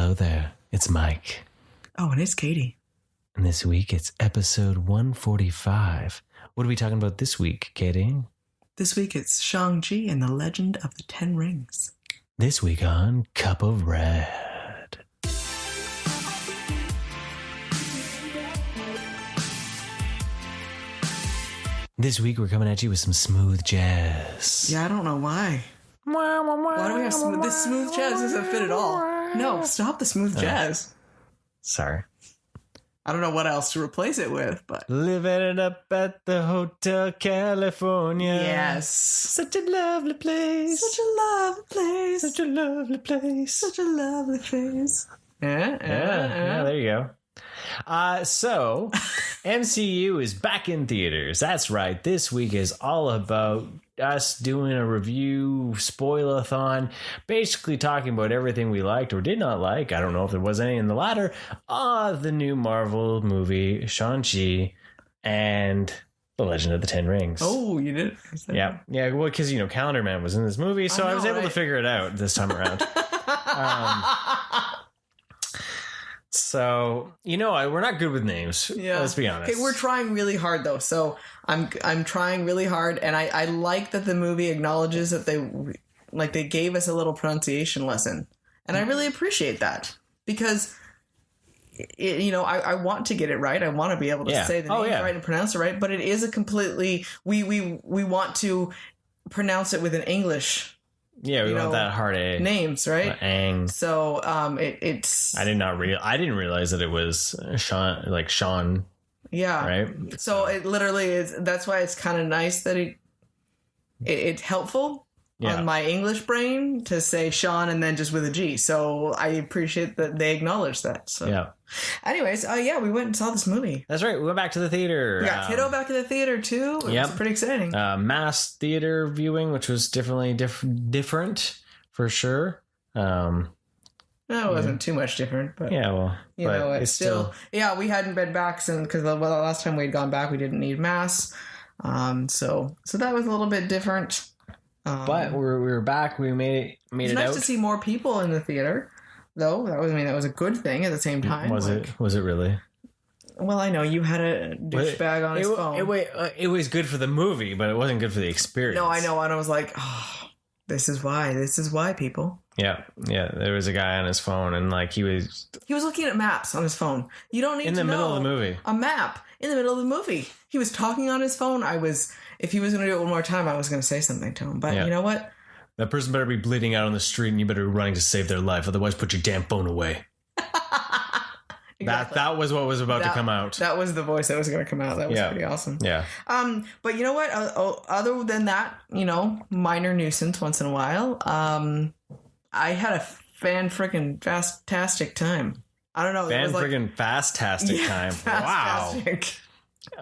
Hello there, it's Mike. Oh, and it's Katie. And this week it's episode 145. What are we talking about this week, Katie? This week it's Shang-Chi and the Legend of the Ten Rings. This week on Cup of Red. This week we're coming at you with some smooth jazz. Yeah, I don't know why. Why do we have smooth? This smooth jazz doesn't fit at all. No, stop the smooth jazz. Sorry. I don't know what else to replace it with, but... Living it up at the Hotel California. Yes. Such a lovely place. Such a lovely place. Such a lovely place. Such a lovely place. Yeah, there you go. So, MCU is back in theaters. That's right. This week is all about us doing a review spoil-a-thon, basically talking about everything we liked or did not like. I don't know if there was any in the latter. The new Marvel movie, Shang-Chi, and The Legend of the Ten Rings. Oh, you did? Yeah. Yeah, well, because, Calendar Man was in this movie, so I was able to figure it out this time around. So, we're not good with names. Yeah. Let's be honest. Okay, we're trying really hard, though. So I'm trying really hard, and I like that the movie acknowledges that they gave us a little pronunciation lesson. And I really appreciate that. Because, I want to get it right. I want to be able to say the name right and pronounce it right. But it is a completely... We want to pronounce it with an English... Yeah, we want that hard A. Names, right? Ang. So, it's... I didn't realize that it was Sean. Yeah. Right? So it literally is... That's why it's kind of nice that it's helpful on my English brain to say Sean and then just with a G. So I appreciate that they acknowledge that. So. Yeah. Anyways, we went and saw this movie. That's right. We went back to the theater. We got Kiddo back to the theater, too. It was pretty exciting. Mass theater viewing, which was definitely different, for sure. No, it wasn't too much different, but... Yeah, well... it's still... Yeah, we hadn't been back since... Because the last time we had gone back, we didn't need Mass. So that was a little bit different. But we were back. We made it out. It's nice to see more people in the theater, though. That was a good thing at the same time. Was it really? Well, I know you had a douchebag on his phone. It was good for the movie, but it wasn't good for the experience. No, I know, and I was like, this is why, people. Yeah. There was a guy on his phone, and he was looking at maps on his phone. You don't need to know. In the middle of the movie. A map in the middle of the movie. He was talking on his phone. If he was going to do it one more time, I was going to say something to him. But you know what? That person better be bleeding out on the street, and you better be running to save their life. Otherwise, put your damn phone away. Exactly. That was what was about to come out. That was the voice that was going to come out. That was pretty awesome. Yeah. But you know what? Other than that, minor nuisance once in a while. I had a fan-frickin'-tastic time. I don't know. Fan-frickin'-fastastic time. Wow.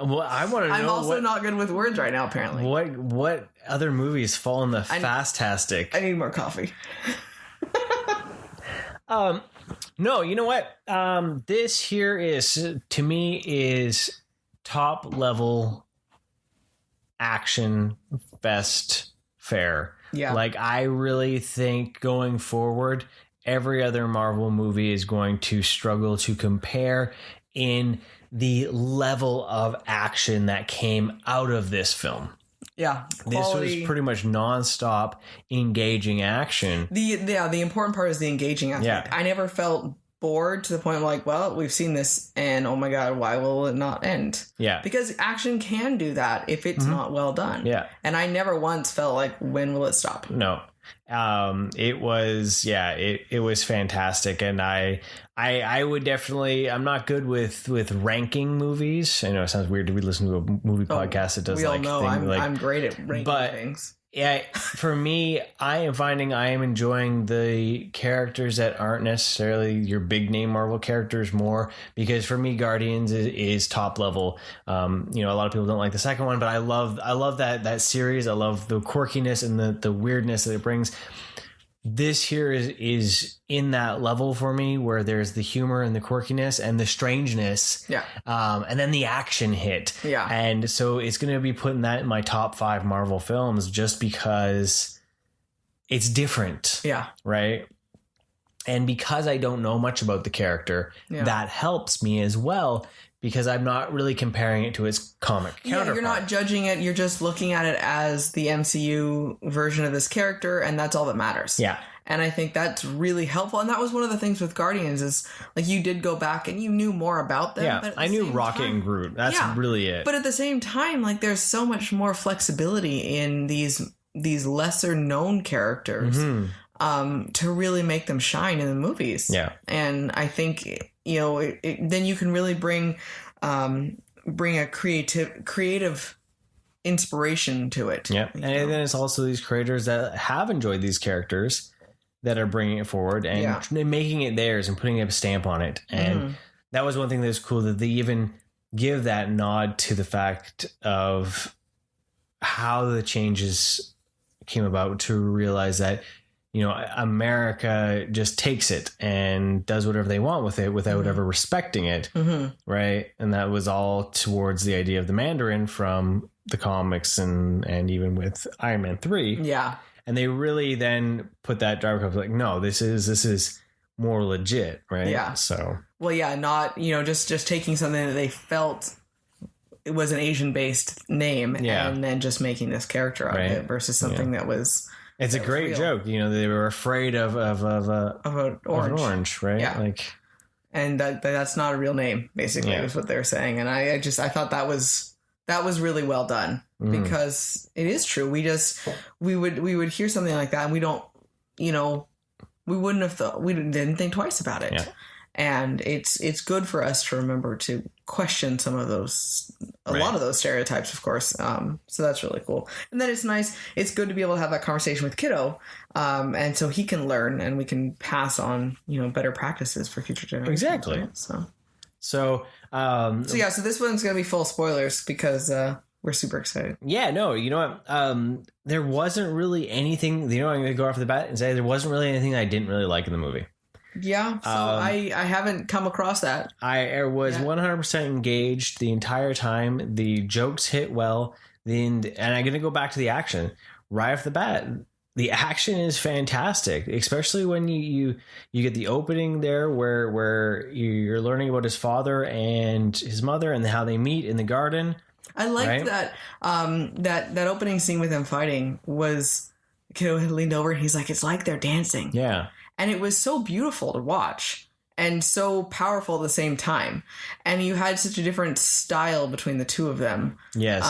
Well, I want to know. I'm also not good with words right now, apparently. What other movies fall in the fastastic? I need more coffee. No, you know what? This here is, to me, is top level action fest fare. Yeah. I really think going forward, every other Marvel movie is going to struggle to compare in the level of action that came out of this film. Yeah. Quality. This was pretty much nonstop engaging action. The important part is the engaging aspect. Yeah. I never felt bored to the point of we've seen this and oh my God, why will it not end? Yeah. Because action can do that if it's not well done. Yeah. And I never once felt like, when will it stop? No. It was fantastic, and I would definitely... I'm not good with ranking movies. I know it sounds weird to be listening to a movie podcast that does we all know I'm great at ranking things. Yeah, for me, I am finding I am enjoying the characters that aren't necessarily your big name Marvel characters more, because for me, Guardians is top level. A lot of people don't like the second one, but I love that series. I love the quirkiness and the weirdness that it brings. This here is in that level for me, where there's the humor and the quirkiness and the strangeness. Yeah. And then the action hit. Yeah. And so it's going to be putting that in my top 5 Marvel films just because it's different. Yeah. Right. And because I don't know much about the character, that helps me as well, because I'm not really comparing it to its comic counterpart. Yeah, you're not judging it. You're just looking at it as the MCU version of this character, and that's all that matters. Yeah. And I think that's really helpful. And that was one of the things with Guardians is, like, you did go back and you knew more about them. Yeah, but I knew Rocket and Groot. That's really it. But at the same time, like, there's so much more flexibility in these lesser known characters to really make them shine in the movies. Yeah. And I think, you know, then you can really bring a creative inspiration to it. Yeah. And then it's also these creators that have enjoyed these characters that are bringing it forward and making it theirs and putting a stamp on it. And that was one thing that was cool, that they even give that nod to the fact of how the changes came about, to realize that, you know, America just takes it and does whatever they want with it without ever respecting it. Right. And that was all towards the idea of the Mandarin from the comics and even with Iron Man 3. Yeah. And they really then put that driver up, like, no, this is more legit, right? Yeah. So, well, yeah, not, you know, just taking something that they felt it was an Asian based name and then just making this character out of it versus something that was. It's a great joke. You know, they were afraid of an orange, right? Yeah. Like, and that's not a real name, basically, is what they're saying. And I thought that was really well done, because it is true. We would hear something like that and we don't, you know, we wouldn't have thought, we didn't think twice about it. Yeah. And it's good for us to remember to question some of those, a lot of those stereotypes, of course. So that's really cool. And then it's nice. It's good to be able to have that conversation with Kiddo. And so he can learn and we can pass on, you know, better practices for future generations. Exactly. Right? So this one's going to be full spoilers because, we're super excited. Yeah, no, you know what? There wasn't really anything, you know, I'm going to go off the bat and say there wasn't really anything I didn't really like in the movie. Yeah, so I haven't come across that. I was 100% engaged the entire time. The jokes hit well. And I'm going to go back to the action. Right off the bat, the action is fantastic, especially when you get the opening there where you're learning about his father and his mother and how they meet in the garden. I liked that that opening scene with them fighting was, Kiddo had leaned over and he's like, it's like they're dancing. Yeah. And it was so beautiful to watch and so powerful at the same time. And you had such a different style between the two of them. Yes.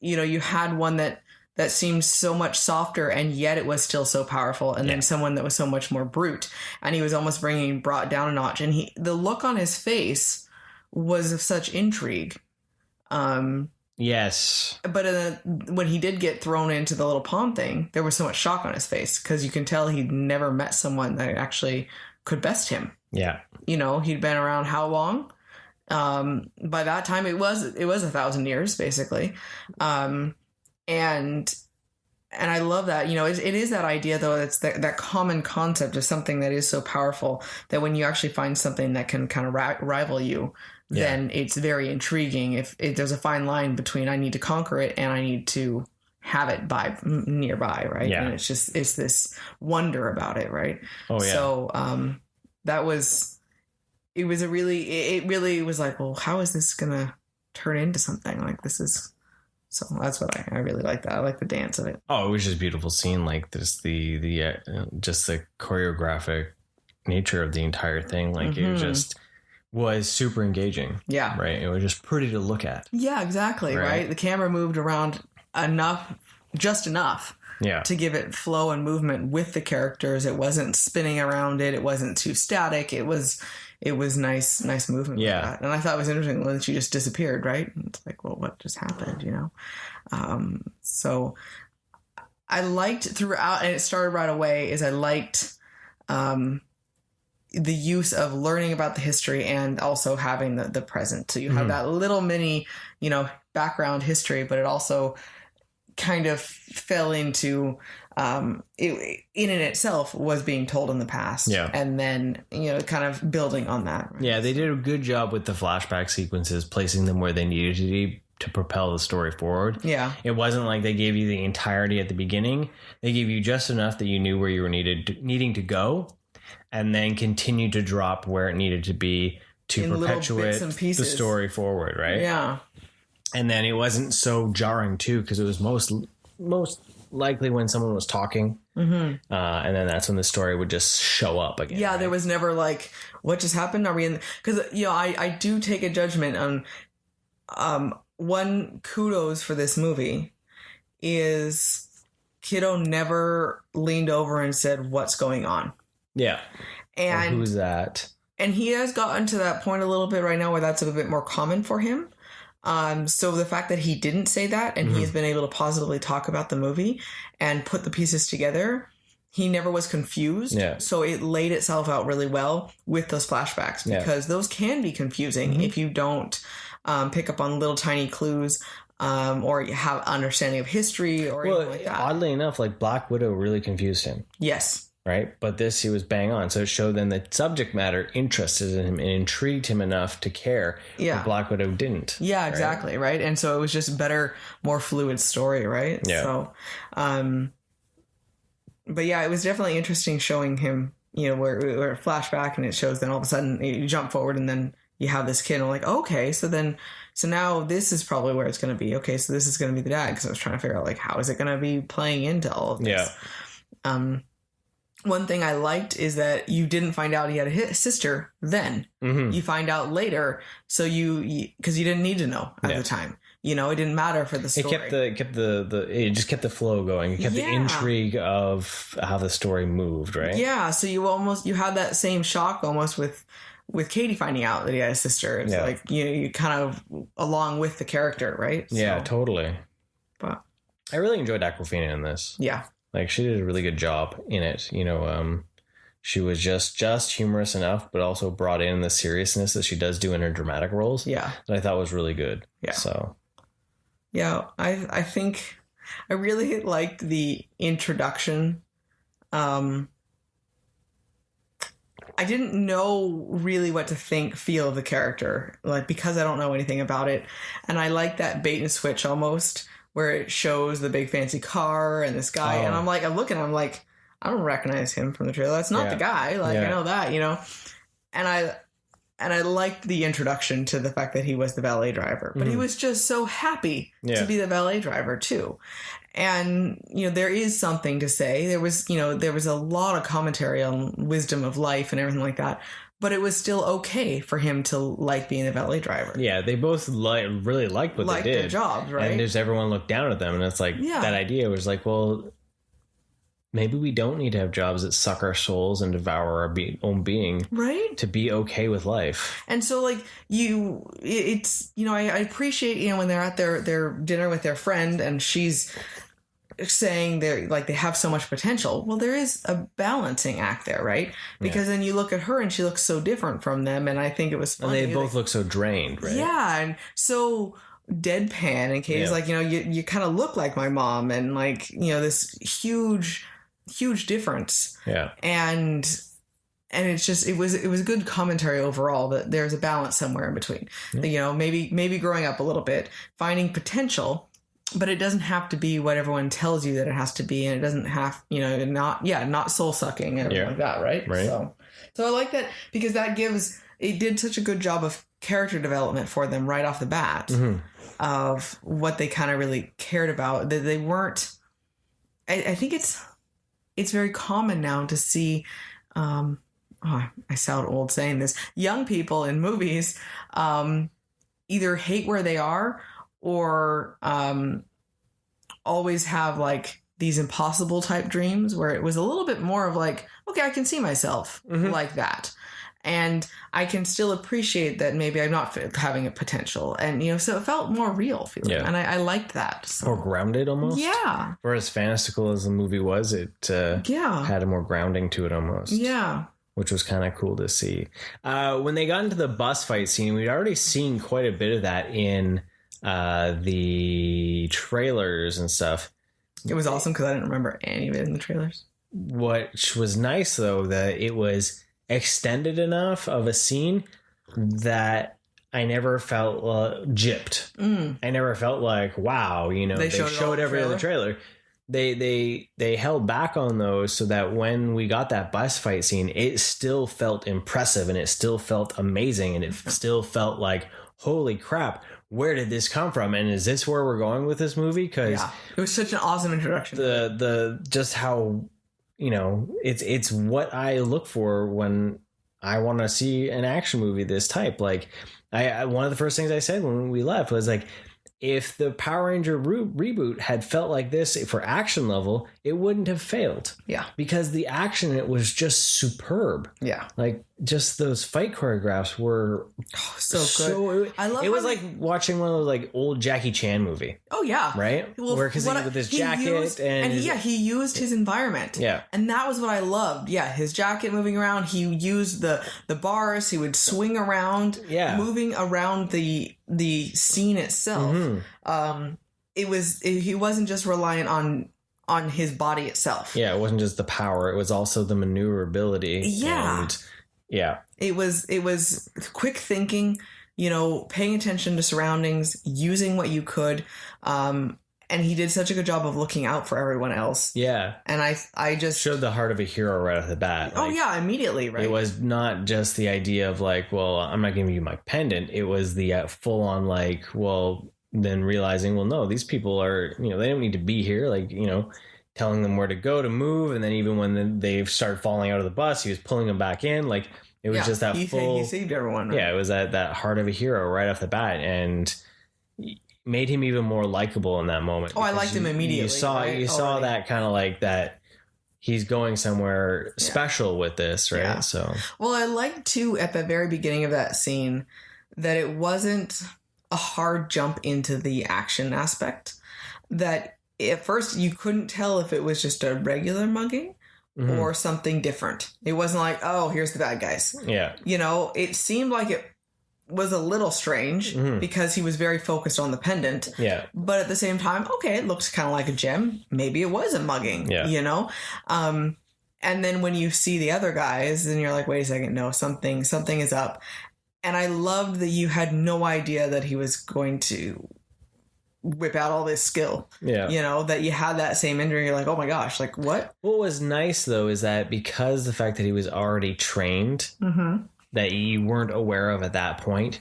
You know, you had one that seemed so much softer and yet it was still so powerful. And then someone that was so much more brute. And he was almost brought down a notch. And the look on his face was of such intrigue. Yes. But when he did get thrown into the little pond thing, there was so much shock on his face because you can tell he'd never met someone that actually could best him. Yeah. You know, he'd been around how long? By that time, it was 1,000 years, basically. And I love that. You know, it is that idea, though, that's that common concept of something that is so powerful that when you actually find something that can kind of rival you, then it's very intriguing. If there's a fine line between I need to conquer it and I need to have it nearby, right? Yeah. And it's this wonder about it, right? Oh yeah. So it really was like, well, how is this gonna turn into something like this is? So that's what I really like that. I like the dance of it. Oh, it was just a beautiful scene. Like this, the just the choreographic nature of the entire thing. Like it just was super engaging. Yeah. Right. It was just pretty to look at. Yeah, exactly. Right. The camera moved around just enough. Yeah. To give it flow and movement with the characters. It wasn't spinning around it. It wasn't too static. It was nice movement. Yeah. Like that. And I thought it was interesting when she just disappeared, right? And it's like, well, what just happened, you know? So I liked throughout, and it started right away, is I liked the use of learning about the history and also having the present. So you have that little mini, you know, background history, but it also kind of fell into it in itself was being told in the past. Yeah. And then, you know, kind of building on that. Right? Yeah, they did a good job with the flashback sequences, placing them where they needed to be to propel the story forward. Yeah. It wasn't like they gave you the entirety at the beginning. They gave you just enough that you knew where you were needing to go. and then continued to drop where it needed to be to In little perpetuate bits and the pieces. story forward, right? Yeah. And then it wasn't so jarring too, because it was most likely when someone was talking, and then that's when the story would just show up again. Yeah, right? there was never like, what just happened? Are we in? Because I do take a judgment on. One kudos for this movie is Kiddo never leaned over and said, "What's going on?" Yeah. And or who's that? And he has gotten to that point a little bit right now where that's a bit more common for him. So the fact that he didn't say that and he's been able to positively talk about the movie and put the pieces together, he never was confused. Yeah. So it laid itself out really well with those flashbacks because those can be confusing if you don't pick up on little tiny clues or you have understanding of history or anything like that. Oddly enough, like Black Widow really confused him. Yes. Right? But this, he was bang on. So it showed then the subject matter interested in him and intrigued him enough to care. Yeah. But Black Widow didn't. Yeah, exactly. Right. And so it was just a better, more fluid story. Right. Yeah. So, but yeah, it was definitely interesting showing him, where flashback and it shows then all of a sudden you jump forward and then you have this kid and I'm like, okay, so now this is probably where it's going to be. Okay. So this is going to be the dad. Cause I was trying to figure out like, how is it going to be playing into all of this? Yeah. One thing I liked is that you didn't find out he had a sister then. You find out later, so because you didn't need to know at the time. It didn't matter for the story. It just kept the flow going. It kept the intrigue of how the story moved, right? Yeah, so you had that same shock almost with Katie finding out that he had a sister. It's like you kind of along with the character, right? Yeah, totally. But I really enjoyed Awkwafina in this. Yeah. Like, she did a really good job in it. She was just humorous enough, but also brought in the seriousness that she does do in her dramatic roles. Yeah. That I thought was really good. Yeah. So. Yeah, I think I really liked the introduction. I didn't know really what to feel of the character, like, because I don't know anything about it. And I like that bait and switch almost, where it shows the big fancy car and this guy. And I'm looking, I'm like, I don't recognize him from the trailer. That's not the guy. Like, I know that, and I liked the introduction to the fact that he was the valet driver, but he was just so happy to be the valet driver too. And, there is something to say. There was a lot of commentary on wisdom of life and everything like that. But it was still okay for him to like being a valet driver. Yeah, they both really liked what they did. Their jobs, right? And there's everyone looked down at them, and it's like that idea was like, well, maybe we don't need to have jobs that suck our souls and devour our own being, right? To be okay with life. And so, like, I appreciate when they're at their dinner with their friend, and she's saying they have so much potential. Well, there is a balancing act there, right? Because then you look at her and she looks so different from them, and I think it was funny. And they both look so drained, right? Yeah, and so deadpan, and Katie's like, you kind of look like my mom, and this huge difference. Yeah. And it's just it was a good commentary overall that there's a balance somewhere in between. Maybe growing up a little bit, finding potential. But it doesn't have to be what everyone tells you that it has to be, and it doesn't have, not soul sucking and everything like that, right? Right. So I like that because it did such a good job of character development for them right off the bat of what they kind of really cared about. That they weren't. I think it's very common now to see. I sound old saying this. Young people in movies either hate where they are, or always have like these impossible type dreams, where it was a little bit more of like, okay, I can see myself like that. And I can still appreciate that maybe I'm not having a potential. And, so it felt more real feeling. Yeah. And I liked that. So. More grounded almost. Yeah. Or as fantastical as the movie was, it had a more grounding to it almost. Yeah. Which was kind of cool to see. When they got into the bus fight scene, we'd already seen quite a bit of that in the trailers and stuff. It was awesome because I didn't remember any of it in the trailers. What was nice, though, that it was extended enough of a scene that I never felt gypped. I never felt like, wow, they showed every other trailer. they held back on those so that when we got that bus fight scene, it still felt impressive and it still felt amazing and it still felt like, holy crap, where did this come from? And is this where we're going with this movie? Because it was such an awesome introduction. The just how, it's what I look for when I want to see an action movie this type. Like I one of the first things I said when we left was like, if the Power Ranger reboot had felt like this for action level, it wouldn't have failed. Yeah. Because the action, it was just superb. Yeah. Like, just those fight choreographs were so good. I love it was like watching one of those like old Jackie Chan movie. Oh yeah. Right? Well, where because with his jacket he used his environment. Yeah. And that was what I loved. Yeah, his jacket moving around, he used the bars, he would swing around, moving around the scene itself. Mm-hmm. He wasn't just reliant on his body itself. Yeah, it wasn't just the power, it was also the maneuverability. Yeah. And yeah. It was quick thinking, paying attention to surroundings, using what you could. And he did such a good job of looking out for everyone else. Yeah. And I just showed the heart of a hero right off the bat. Like, immediately, right? It was not just the idea of like, well, I'm not giving you my pendant. It was the full on like, well, then realizing, well, no, these people are, they don't need to be here. Like, telling them where to go to move. And then even when they started falling out of the bus, he was pulling them back in. Like, it was just that he saved everyone. Right? Yeah, it was that heart of a hero right off the bat. And made him even more likable in that moment. Oh, I liked him immediately. You saw that kind of like that he's going somewhere special with this, right? Yeah. So, well, I liked too at the very beginning of that scene that it wasn't a hard jump into the action aspect. That at first you couldn't tell if it was just a regular mugging or something different. It wasn't like, oh, here's the bad guys. Yeah. It seemed like it was a little strange because he was very focused on the pendant. Yeah. But at the same time, okay, it looks kind of like a gem. Maybe it was a mugging, and then when you see the other guys, then you're like, wait a second, no, something is up. And I loved that you had no idea that he was going to whip out all this skill. Yeah. That you had that same injury. You're like, oh my gosh, like what? What was nice though is that because the fact that he was already trained, that you weren't aware of at that point,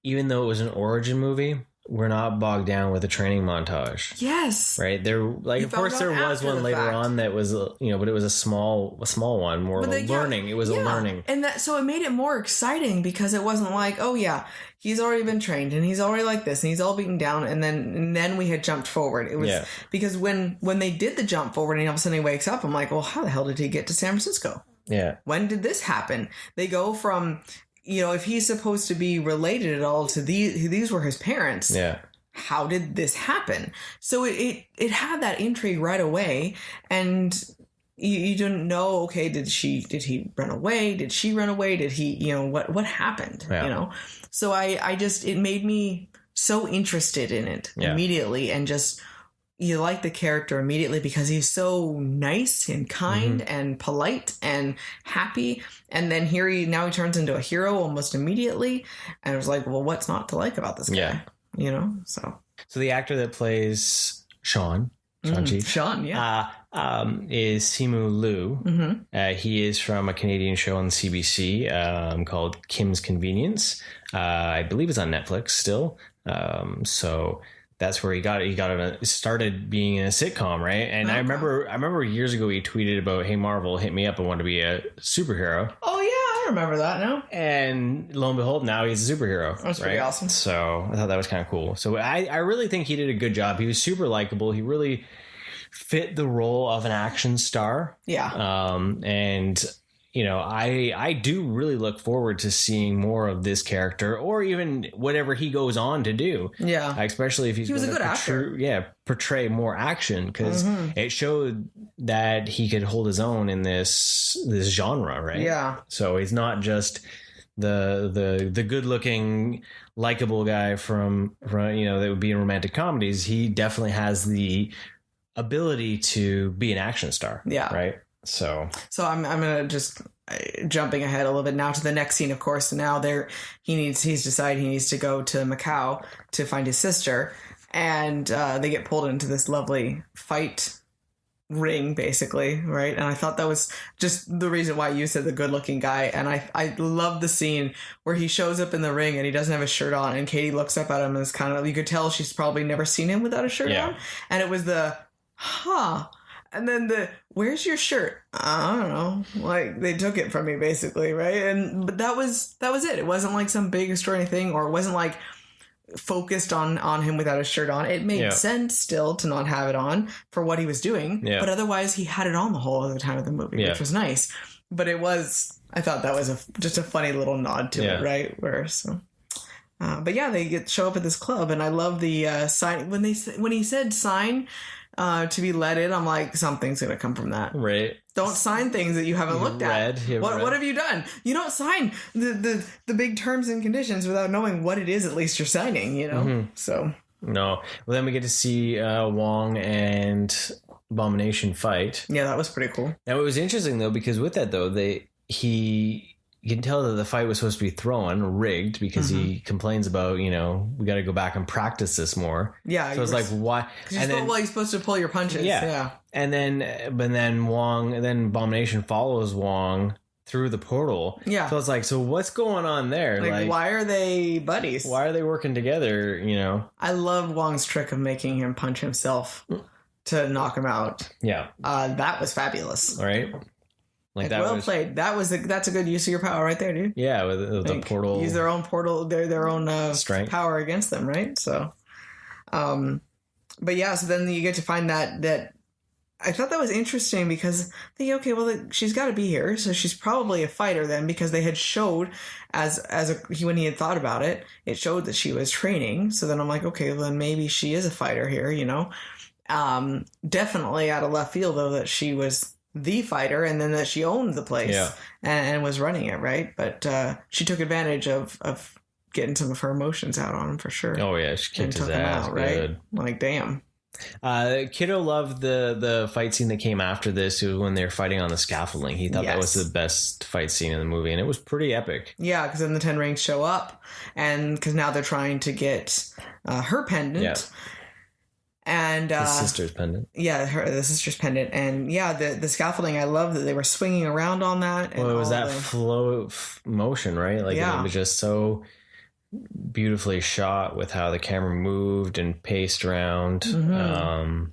even though it was an origin movie, we're not bogged down with a training montage. Yes. Right? There, like, of course there was one later on that was, but it was a small one, more of a learning. It was a learning. And so it made it more exciting because it wasn't like, oh yeah, he's already been trained and he's already like this and he's all beaten down and then we had jumped forward. It was because when they did the jump forward and all of a sudden he wakes up, I'm like, well, how the hell did he get to San Francisco? Yeah. When did this happen? They go from, if he's supposed to be related at all to these were his parents. Yeah. How did this happen? So it had that intrigue right away. And you didn't know, okay, did he run away? Did she run away? Did he, what happened? Yeah. So it made me so interested in it immediately and just, you like the character immediately because he's so nice and kind and polite and happy. And then now he turns into a hero almost immediately. And I was like, well, what's not to like about this guy? Yeah. So the actor that plays Shang-Chi, is Simu Liu. He is from a Canadian show on CBC called Kim's Convenience. I believe it's on Netflix still. So that's where he got it. He started being in a sitcom, right? And I remember years ago he tweeted about, "Hey Marvel, hit me up. I want to be a superhero." Oh yeah, I remember that now. And lo and behold, now he's a superhero. That's pretty awesome. So I thought that was kind of cool. So I really think he did a good job. He was super likable. He really fit the role of an action star. Yeah. And I do really look forward to seeing more of this character or even whatever he goes on to do. Yeah. Especially if he was a good actor. Yeah. Portray more action because it showed that he could hold his own in this genre, right? Yeah. So he's not just the good looking, likable guy from that would be in romantic comedies. He definitely has the ability to be an action star. Yeah. Right. So I'm gonna just jumping ahead a little bit now to the next scene. Of course, now he's decided he needs to go to Macau to find his sister, and they get pulled into this lovely fight ring, basically, right? And I thought that was just the reason why you said the good-looking guy. And I love the scene where he shows up in the ring and he doesn't have a shirt on, and Katie looks up at him and is kind of, you could tell she's probably never seen him without a shirt on. And it was the, and then where's your shirt? I don't know. Like, they took it from me, basically, right? But that was it. It wasn't like some big extraordinary thing, or it wasn't like focused on him without a shirt on. It made sense still to not have it on for what he was doing, but otherwise he had it on the whole other time of the movie, which was nice. But I thought that was just a funny little nod to it, right? But yeah, they show up at this club, and I love the sign when he said sign to be let in. I'm like, something's gonna come from that, right? Don't sign things that you haven't looked at. What have you done? You don't sign the big terms and conditions without knowing what it is. At least you're signing, you know. Mm-hmm. So no. Well, then we get to see Wong and Abomination fight. Yeah, that was pretty cool. Now it was interesting though, because with that though, you can tell that the fight was supposed to be rigged, because he complains about, we got to go back and practice this more. Yeah. So it's like, why? And then, you're supposed to pull your punches. Yeah. And then Abomination follows Wong through the portal. Yeah. So it's like, so what's going on there? Like, why are they buddies? Why are they working together? I love Wong's trick of making him punch himself to knock him out. Yeah. That was fabulous. All right. Like that played. That's a good use of your power right there, dude. Yeah, with the portal. Use their own portal, their own strength power against them, right? So, but yeah, so then you get to find that I thought that was interesting, because she's got to be here, so she's probably a fighter then, because they had showed when he had thought about it, it showed that she was training. So then I'm like, okay, well, then maybe she is a fighter here, Definitely out of left field though that she was the fighter, and then that she owned the place and was running it, right? But she took advantage of getting some of her emotions out on him, for sure. Oh yeah, she kicked his ass, right? Good. Like, damn. Kiddo loved the fight scene that came after this, when they were fighting on the scaffolding. He thought that was the best fight scene in the movie, and it was pretty epic. Yeah, because then the 10 rings show up, and because now they're trying to get her pendant. Yeah. And the sister's pendant. Yeah, the sister's pendant. And yeah, the scaffolding, I love that they were swinging around on that. And well, it was that flow motion, right? Like, it was just so beautifully shot with how the camera moved and paced around. Mm-hmm.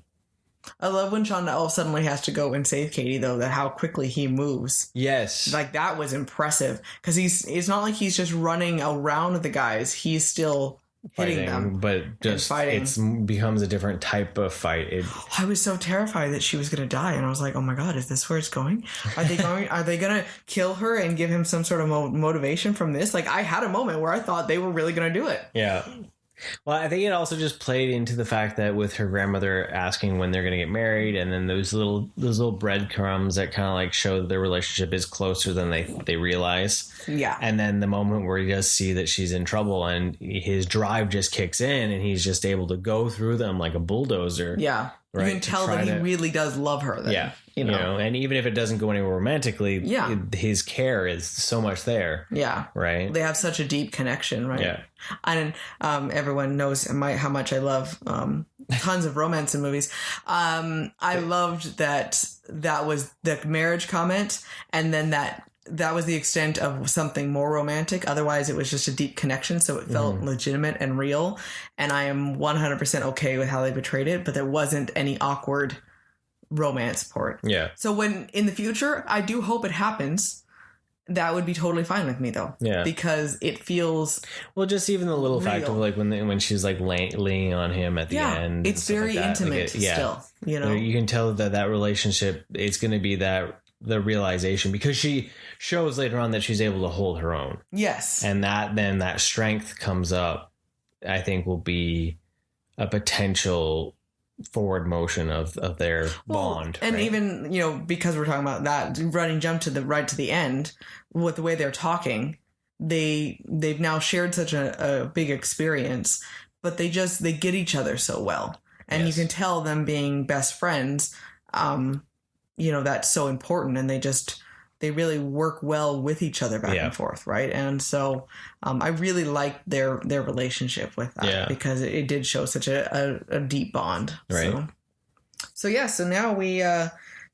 I love when Sean suddenly has to go and save Katie, though, that how quickly he moves. Yes. Like, that was impressive, because it's not like he's just running around the guys. He's still hitting them, but just it becomes a different type of fight. I was so terrified that she was going to die, and I was like, "Oh my god, is this where it's going? Are they going to kill her and give him some sort of motivation from this?" Like, I had a moment where I thought they were really going to do it. Yeah. Well, I think it also just played into the fact that with her grandmother asking when they're going to get married, and then those little breadcrumbs that kind of like show that their relationship is closer than they realize. Yeah. And then the moment where he does see that she's in trouble, and his drive just kicks in, and he's just able to go through them like a bulldozer. Yeah. Right, you can tell that he really does love her. Then, yeah. You know, and even if it doesn't go anywhere romantically, his care is so much there. Yeah. Right. They have such a deep connection, right? Yeah. And everyone knows how much I love tons of romance in movies. I loved that was the marriage comment, and then that was the extent of something more romantic. Otherwise, it was just a deep connection, so it felt legitimate and real. And I am 100% okay with how they portrayed it, but there wasn't any awkward romance part. Yeah. So when in the future, I do hope it happens. That would be totally fine with me, though. Yeah. Because it feels just even the little fact of like when she's like leaning on him at the end. It's very intimate still. You know, you can tell that relationship, it's going to be the realization, because she shows later on that she's able to hold her own. Yes. And that strength comes up, I think, will be a potential forward motion of their bond. And right? Even, because we're talking about that running jump to the end with the way they're talking, they've now shared such a big experience, but they get each other so well. And you can tell them being best friends, that's so important, and they really work well with each other back and forth, right? And so I really liked their relationship with that because it did show such a deep bond. Right. So yeah, so now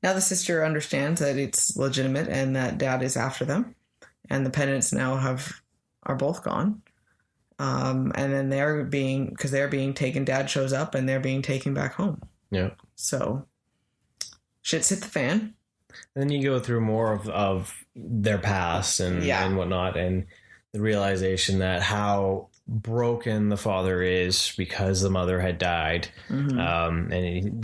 now the sister understands that it's legitimate and that dad is after them, and the pendants now are both gone. And then they're being taken. Dad shows up and they're being taken back home. Yeah. So shit's hit the fan. And then you go through more of their past and whatnot, and the realization that how broken the father is because the mother had died. Mm-hmm. And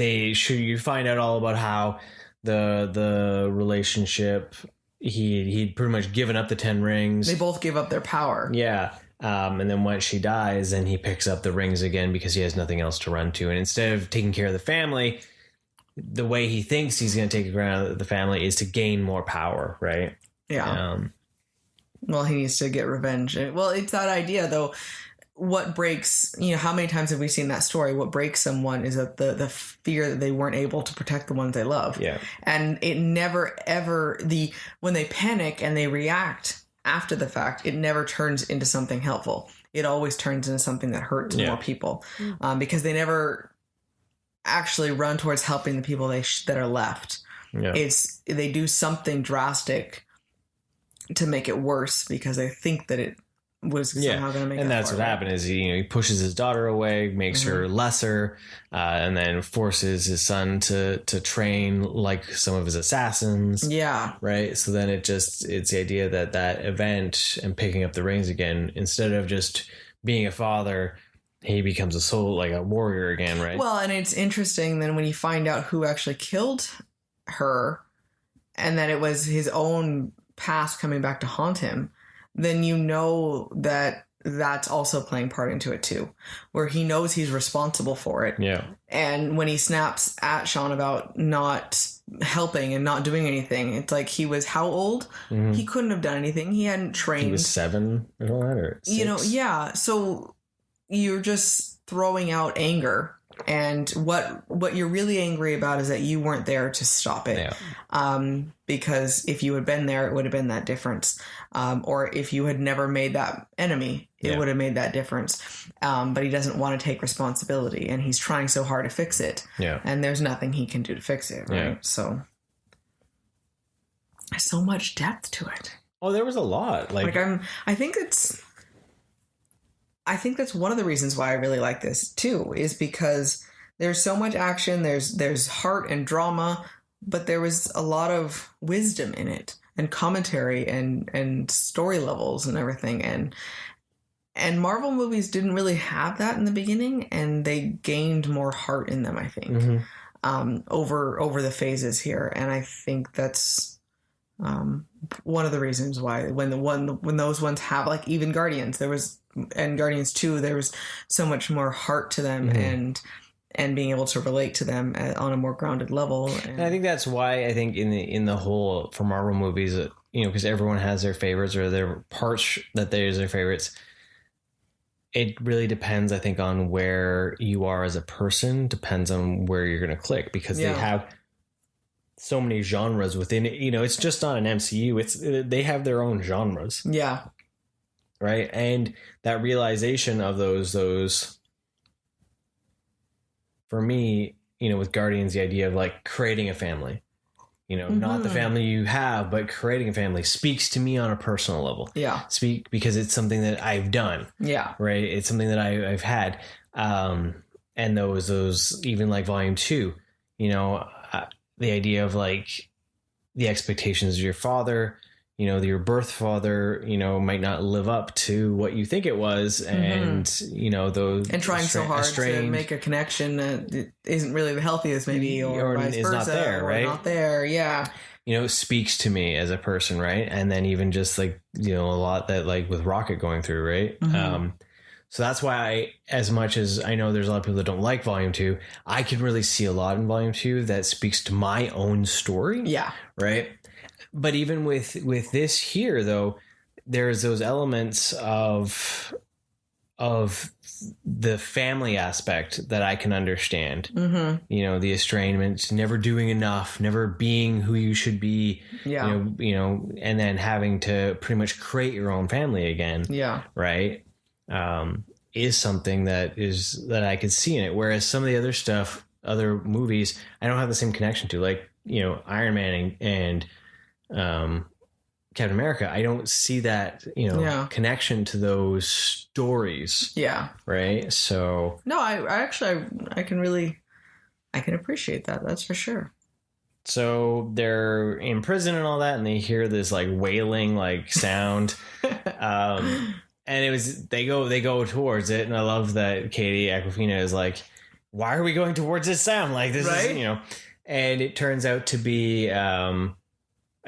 you find out all about how the relationship, he'd pretty much given up the 10 rings. They both gave up their power. Yeah. And then once she dies, then he picks up the rings again because he has nothing else to run to. And instead of taking care of the family, the way he thinks he's going to take care of the family is to gain more power, right? Yeah. Well, he needs to get revenge. Well, it's that idea, though. What breaks, how many times have we seen that story? What breaks someone is that the fear that they weren't able to protect the ones they love. Yeah. And it never, ever, when they panic and they react after the fact, it never turns into something helpful. It always turns into something that hurts more people, because they never actually run towards helping the people that are left. Yeah. They do something drastic to make it worse because they think that it was somehow going to make it. And that's what happened is he pushes his daughter away, makes her lesser, and then forces his son to train like some of his assassins. Yeah. Right. So then it's the idea that event and picking up the rings again, instead of just being a father, he becomes a warrior again. Right. Well, and it's interesting then when you find out who actually killed her and that it was his own past coming back to haunt him, then you know that that's also playing part into it too, where he knows he's responsible for it. Yeah. And when he snaps at Sean about not helping and not doing anything, it's like he was how old? Mm-hmm. He couldn't have done anything. He hadn't trained. He was 7 or 6. Yeah. So you're just throwing out anger. And what you're really angry about is that you weren't there to stop it. Yeah. Because if you had been there, it would have been that difference. Or if you had never made that enemy, it would have made that difference. But he doesn't want to take responsibility and he's trying so hard to fix it. Yeah. And there's nothing he can do to fix it. Right. Yeah. So there's so much depth to it. Oh, there was a lot. I think that's one of the reasons why I really like this too, is because there's so much action, there's heart and drama, but there was a lot of wisdom in it and commentary and story levels and everything. And Marvel movies didn't really have that in the beginning, and they gained more heart in them, I think, over the phases here. And I think that's one of the reasons why when those ones have, like, even Guardians, and Guardians 2, there was so much more heart to them, and being able to relate to them on a more grounded level. And I think that's why I think in the whole, for Marvel movies, because everyone has their favorites or their parts that there's their favorites. It really depends, I think, on where you are as a person. Depends on where you're going to click, because they have so many genres within it. It's just not an MCU. They have their own genres. Yeah. Right. And that realization of those for me, with Guardians, the idea of like creating a family, not the family you have, but creating a family speaks to me on a personal level. Yeah. Because it's something that I've done. Yeah. Right. It's something that I've had. And those, even like Volume 2, the idea of like the expectations of your father, your birth father, might not live up to what you think it was. And, those. And trying so hard to make a connection that isn't really the healthiest, maybe, or vice versa. Not there, right? Not there. Yeah. Speaks to me as a person. Right. And then even just like, a lot that like with Rocket going through. Right. So that's why as much as I know there's a lot of people that don't like Volume 2, I can really see a lot in Volume 2 that speaks to my own story. Yeah. Right. But even with this here, though, there's those elements of the family aspect that I can understand. The estrangement, never doing enough, never being who you should be. Yeah. And then having to pretty much create your own family again. Yeah. Right. Is something that I could see in it. Whereas some of the other stuff, other movies, I don't have the same connection to, like, you know, Iron Man and Captain America. I don't see that, you know, connection to those stories. Yeah. Right. So no, I can appreciate that. That's for sure. So they're in prison and all that, and they hear this like wailing like sound. And it was they go towards it, and I love that Katie Aquafina is like, why are we going towards this sound? Like this is, you know, and it turns out to be a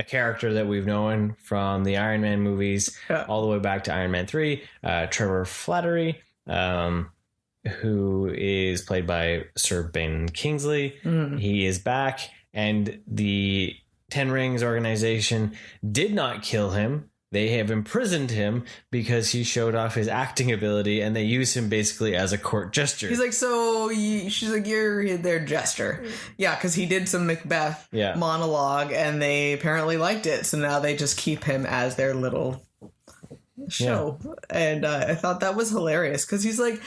character that we've known from the Iron Man movies all the way back to Iron Man 3, Trevor Flattery, who is played by Sir Ben Kingsley. He is back, and the Ten Rings organization did not kill him. They have imprisoned him because he showed off his acting ability, and they use him basically as a court jester. He's like, she's like, you're their jester. Yeah, because he did some Macbeth monologue, and they apparently liked it. So now they just keep him as their little show. Yeah. And I thought that was hilarious because he's like,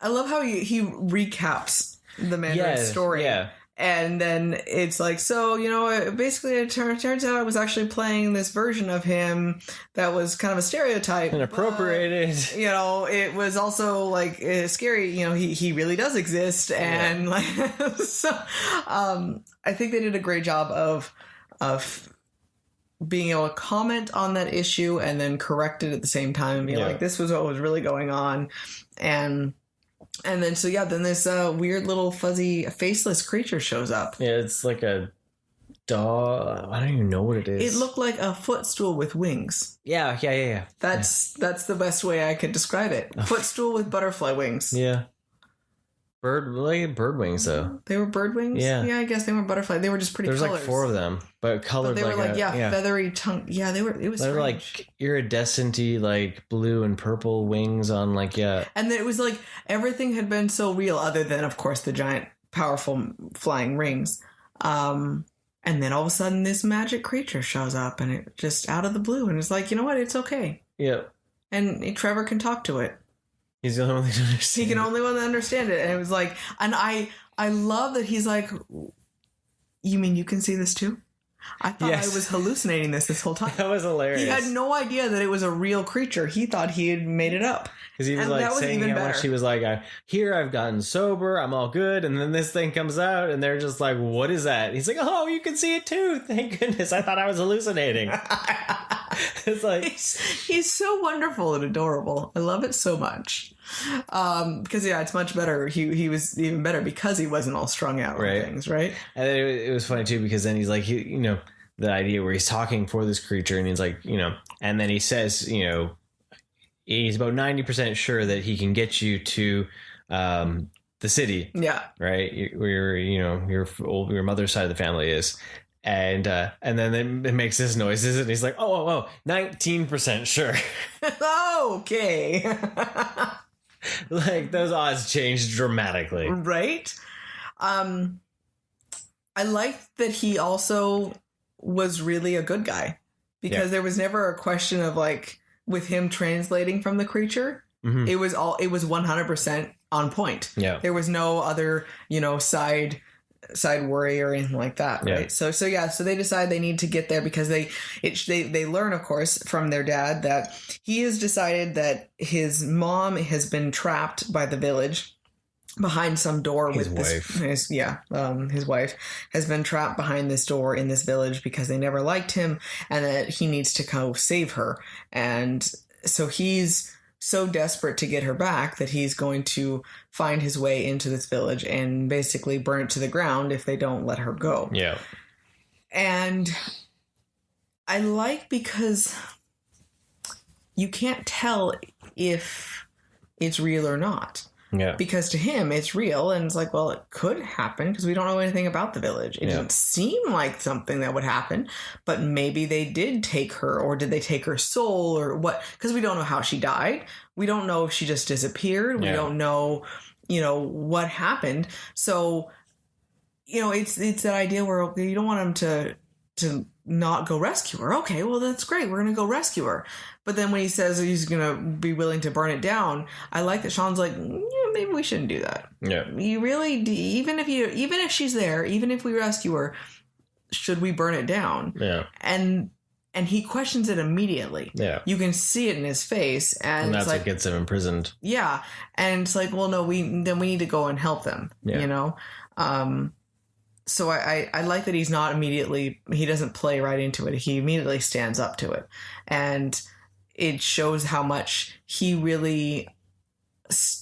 I love how he recaps the Mandarin's story. Yeah. And then it's like, so, you know, basically it turns out I was actually playing this version of him that was kind of a stereotype. And appropriated. But, you know, it was also like scary. You know, he really does exist. And like, so I think they did a great job of being able to comment on that issue and then correct it at the same time and be like, this was what was really going on. And then, so yeah, then this weird little fuzzy faceless creature shows up. Yeah, it's like a dog. I don't even know what it is. It looked like a footstool with wings. Yeah. That's the best way I could describe it. Footstool with butterfly wings. Yeah. Bird wings, though. They were bird wings? Yeah. Yeah, I guess they weren't butterfly. They were just pretty colors. There's like 4 of them, but colored they were like feathery tongue. Yeah, it was They were like iridescent-y, like blue and purple wings on like, And then it was like everything had been so real other than, of course, the giant, powerful flying rings. And then all of a sudden this magic creature shows up and it just out of the blue and it's like, you know what? It's okay. Yeah. And Trevor can talk to it. He's the only one that understands. He can only one that understand it. And it was like, and I love that he's like, you mean you can see this too? I thought I was hallucinating this whole time. That was hilarious. He had no idea that it was a real creature. He thought he had made it up. Because he was like saying how much he was like, here I've gotten sober, I'm all good, and then this thing comes out, and they're just like, what is that? He's like, oh, you can see it too. Thank goodness. I thought I was hallucinating. It's like he's so wonderful and adorable. I love it so much. Because it's much better. He was even better because he wasn't all strung out on things, right? And then it was funny too because then he's like, you know, the idea where he's talking for this creature, and he's like, you know, and then he says, you know, he's about 90% sure that he can get you to the city. Yeah. Right? Where, you know, your mother's side of the family is. And then it makes this noises, and he's like, oh, 19% sure. Okay. Like, those odds changed dramatically. Right? I like that he also was really a good guy. Because there was never a question of, like, with him translating from the creature, it was 100% on point. Yeah. There was no other, you know, side worry or anything like that, right? So they decide they need to get there because they learn, of course, from their dad that he has decided that his mom has been trapped by the village behind some door. His wife has been trapped behind this door in this village because they never liked him, and that he needs to go save her. And so he's so desperate to get her back that he's going to find his way into this village and basically burn it to the ground if they don't let her go. Yeah. And I like because you can't tell if it's real or not. Yeah. Because to him, it's real. And it's like, well, it could happen because we don't know anything about the village. It doesn't seem like something that would happen, but maybe they did take her, or did they take her soul, or what? Because we don't know how she died. We don't know if she just disappeared. Yeah. We don't know, you know, what happened. So, you know, it's that idea where you don't want him to not go rescue her. Okay, well, that's great. We're going to go rescue her. But then when he says he's gonna be willing to burn it down, I like that Sean's like, yeah, maybe we shouldn't do that. Yeah. You really, even if she's there, even if we rescue her, should we burn it down? Yeah. And he questions it immediately. Yeah. You can see it in his face, and that's it's like, what gets him imprisoned. Yeah, and it's like, well, no, we need to go and help them. Yeah. You know. So I like that he's not immediately, he doesn't play right into it. He immediately stands up to it, and it shows how much he really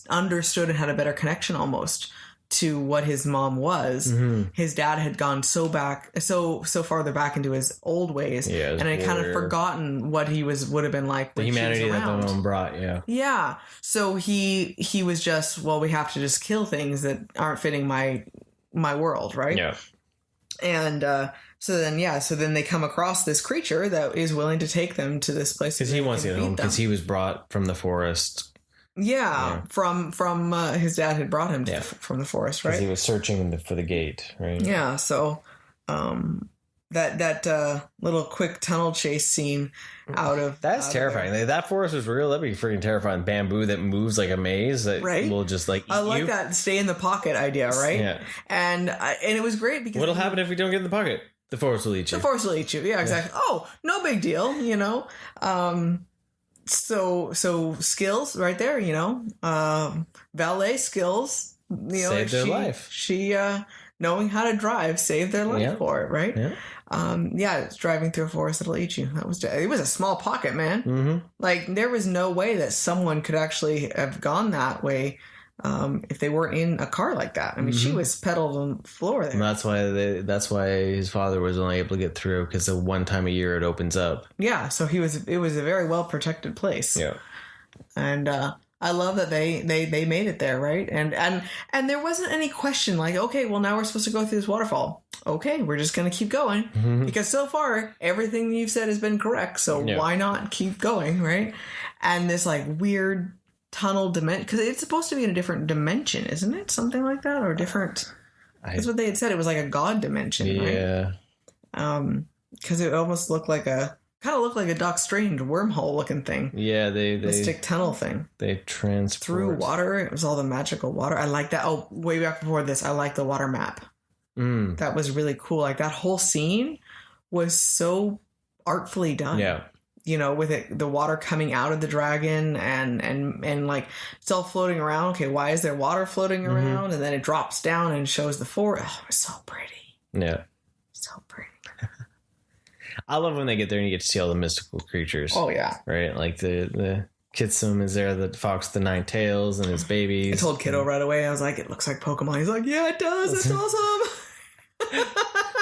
understood and had a better connection almost to what his mom was. Mm-hmm. His dad had gone so farther back into his old ways, and I kind of forgotten what he would have been like. The humanity that the mom brought, yeah. So he was just, well, we have to just kill things that aren't fitting my world, right? Yeah. And so then they come across this creature that is willing to take them to this place because he wants to get home because he was brought from the forest. Yeah. From his dad had brought him from the forest, right? Because he was searching for the gate, right? Yeah. So that little quick tunnel chase scene that's terrifying. Like, that forest was real. That'd be freaking terrifying. Bamboo that moves like a maze that will just like eat I like you. that stay in the pocket idea, right? Yeah. And it was great because what'll happen if we don't get in the pocket? The forest will eat you. The forest will eat you. Yeah, exactly. Yeah. Oh, no big deal, you know. So skills right there, you know. Valet skills, you know, saved their life. She knowing how to drive saved their life for it, right? Yeah. It's driving through a forest that'll eat you. It was a small pocket, man. Mm-hmm. Like there was no way that someone could actually have gone that way if they weren't in a car like that. I mean, she was pedaled on the floor there. And that's why his father was only able to get through, because the one time a year it opens up. Yeah, so it was a very well protected place. Yeah. And I love that they made it there, right? And there wasn't any question like, okay, well now we're supposed to go through this waterfall. Okay, we're just going to keep going because so far everything you've said has been correct. So why not keep going, right? And this like weird tunnel dimension, because it's supposed to be in a different dimension, isn't it? Something like that, or different. That's what they had said. It was like a god dimension, yeah. Right? Because it almost looked like a Doc Strange wormhole looking thing. Yeah, the stick tunnel thing. They transport through water. It was all the magical water. I like that. Oh, way back before this, I like the water map. That was really cool. Like that whole scene was so artfully done. Yeah. You know, with it, the water coming out of the dragon and like it's all floating around. Okay, why is there water floating around? And then it drops down and shows the forest. Oh, it's so pretty. Yeah. So pretty. I love when they get there and you get to see all the mystical creatures. Oh, yeah. Right? Like the Kitsum is there, the fox, the nine tails, and his babies. I told Kiddo right away. I was like, it looks like Pokemon. He's like, yeah, it does. It's awesome.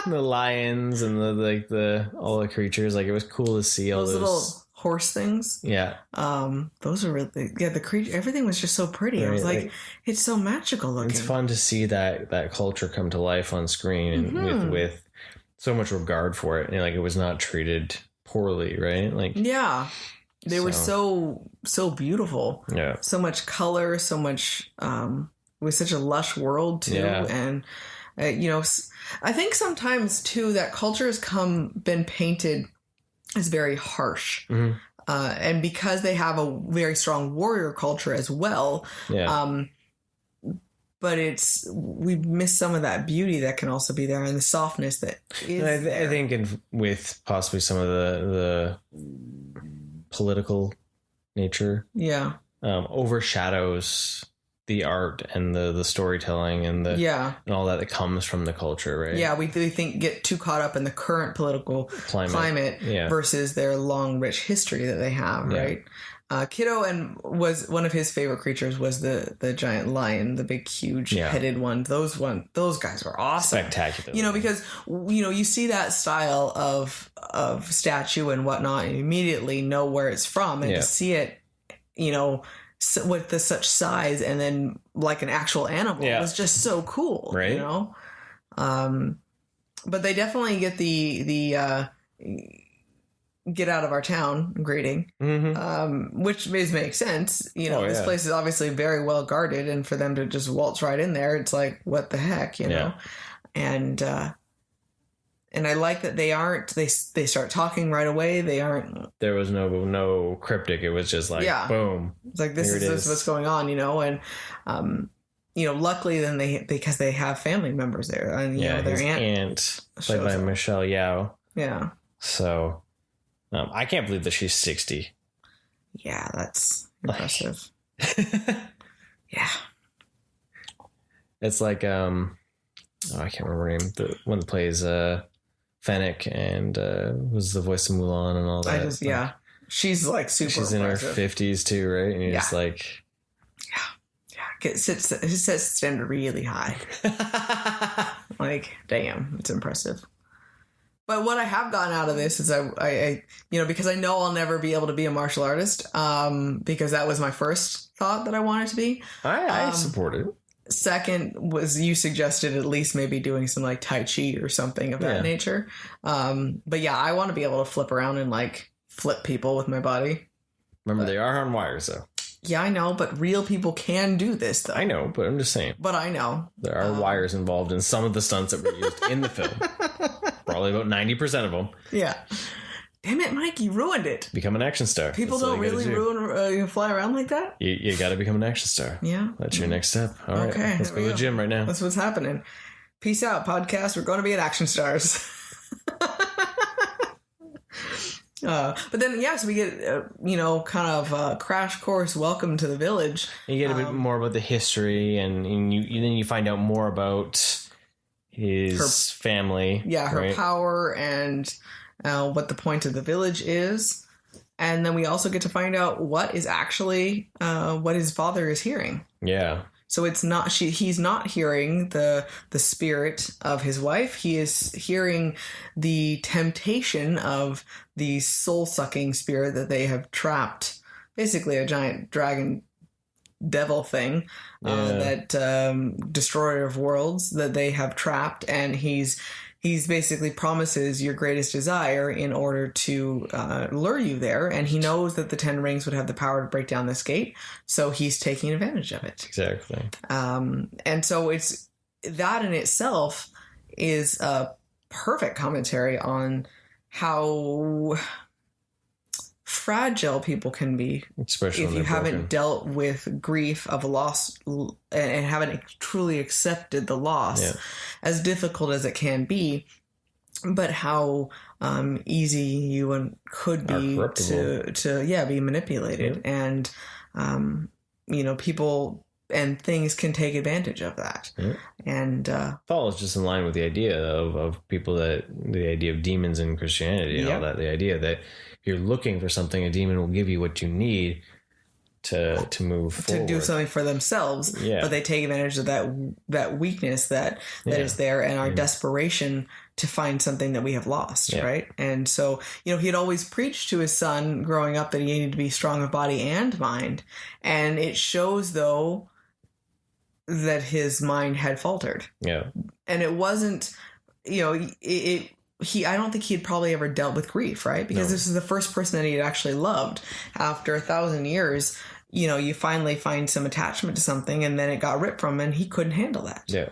The lions and the all the creatures. Like, it was cool to see all those little horse things. Yeah. Those are really, the creature, everything was just so pretty. Right, I was like, it's so magical looking. It's fun to see that culture come to life on screen and with so much regard for it, and like it was not treated poorly, right? Like, yeah, they were so beautiful. Yeah, so much color, so much. It was such a lush world too, and you know, I think sometimes too that culture has been painted as very harsh, and because they have a very strong warrior culture as well. Yeah. But we've missed some of that beauty that can also be there, and the softness that is. I think with possibly some of the political nature, overshadows the art and the storytelling and and all that comes from the culture, right? Yeah, we get too caught up in the current political climate versus their long, rich history that they have, right? Kiddo was one of his favorite creatures was the giant lion, the big, huge headed one. Those guys were awesome, spectacular. You know, because you see that style of statue and whatnot, and you immediately know where it's from, and to see it, with such size and then like an actual animal was just so cool, right? You know, but they definitely get the get out of our town greeting, which makes sense. You know, this place is obviously very well guarded, and for them to just waltz right in there, it's like, what the heck, you know? And And I like that they start talking right away. They aren't. There was no cryptic. It was just like, boom. It's like, this is what's going on, and, luckily then because they have family members there. And, their aunt played by Michelle Yeoh. Yeah. So, I can't believe that she's 60. Yeah, that's impressive. Yeah. It's like, I can't remember her name. The one that plays Fennec and was the voice of Mulan and all that. She's like super. She's impressive. In her 50s too, right? And you're just like, it sets the standard really high. Like, damn, it's impressive. But what I have gotten out of this is I because I know I'll never be able to be a martial artist, because that was my first thought that I wanted to be. I support it. Second was you suggested at least maybe doing some like Tai Chi or something of that nature. But yeah, I want to be able to flip around and like flip people with my body. Remember, they are on wires though. Yeah, I know, but real people can do this though. I know, but I'm just saying. But I know. There are wires involved in some of the stunts that were used in the film. Probably about 90% of them. Yeah. Damn it, Mike, you ruined it. Become an action star. People don't really fly around like that? You got to become an action star. Yeah. That's your next step. All right. Okay. Let's go to the gym right now. That's what's happening. Peace out, podcast. We're going to be an action stars. But then, so we get, kind of a crash course welcome to the village. You get a bit more about the history, and then you find out more about his family. Yeah, her power and what the point of the village is. And then we also get to find out what is actually what his father is hearing. Yeah. So it's not he's not hearing the spirit of his wife. He is hearing the temptation of the soul-sucking spirit that they have trapped. Basically a giant dragon devil thing, that destroyer of worlds that they have trapped, and he's basically promises your greatest desire in order to lure you there, and he knows that the 10 rings would have the power to break down this gate, so he's taking advantage of it. Exactly. And so it's that in itself is a perfect commentary on how fragile people can be, especially if you haven't dealt with grief of a loss and haven't truly accepted the loss, as difficult as it can be, but how easy you could be to be manipulated, and people and things can take advantage of that. And Paul is just in line with the idea of people, that the idea of demons in Christianity and all that, the idea that if you're looking for something, a demon will give you what you need to move forward. To do something for themselves, but they take advantage of that weakness that is there, and our desperation to find something that we have lost, right? And so, he had always preached to his son growing up that he needed to be strong of body and mind, and it shows, though, that his mind had faltered. Yeah. And it wasn't, I don't think he had probably ever dealt with grief, right? Because this is the first person that he had actually loved. After 1,000 years, you finally find some attachment to something, and then it got ripped from him, and he couldn't handle that. Yeah.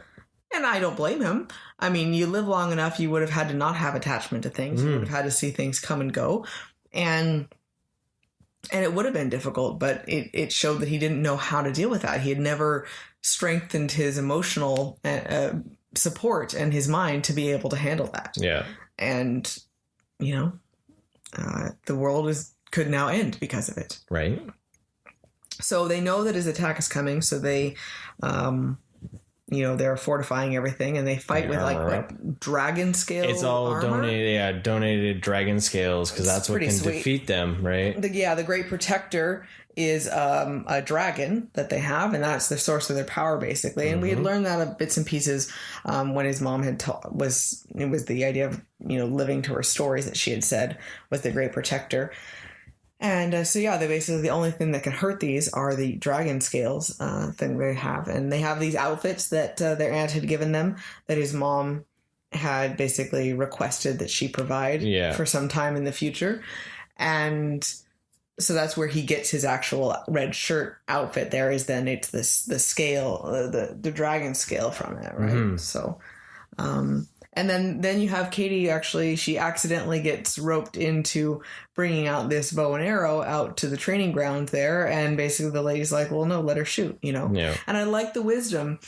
And I don't blame him. I mean, you live long enough, you would have had to not have attachment to things. You would have had to see things come and go. And it would have been difficult, but it showed that he didn't know how to deal with that. He had never strengthened his emotional support and his mind to be able to handle that. Yeah. And, the world could now end because of it. Right. So they know that his attack is coming, so they, they're fortifying everything, and they fight with dragon scale. It's all armor. Donated dragon scales, because that's what can defeat them, right? The Great Protector is a dragon that they have, and that's the source of their power, basically. And we had learned that of bits and pieces when his mom had it was the idea of living to her stories that she had said was the Great Protector. And they basically, the only thing that can hurt these are the dragon scales thing they have. And they have these outfits that their aunt had given them, that his mom had basically requested that she provide for some time in the future. And so that's where he gets his actual red shirt outfit. There is then it's the scale, the dragon scale from it, right? So, and And then you have Katie, actually, she accidentally gets roped into bringing out this bow and arrow out to the training ground there. And basically the lady's like, well, no, let her shoot, you know? Yeah. And I like the wisdom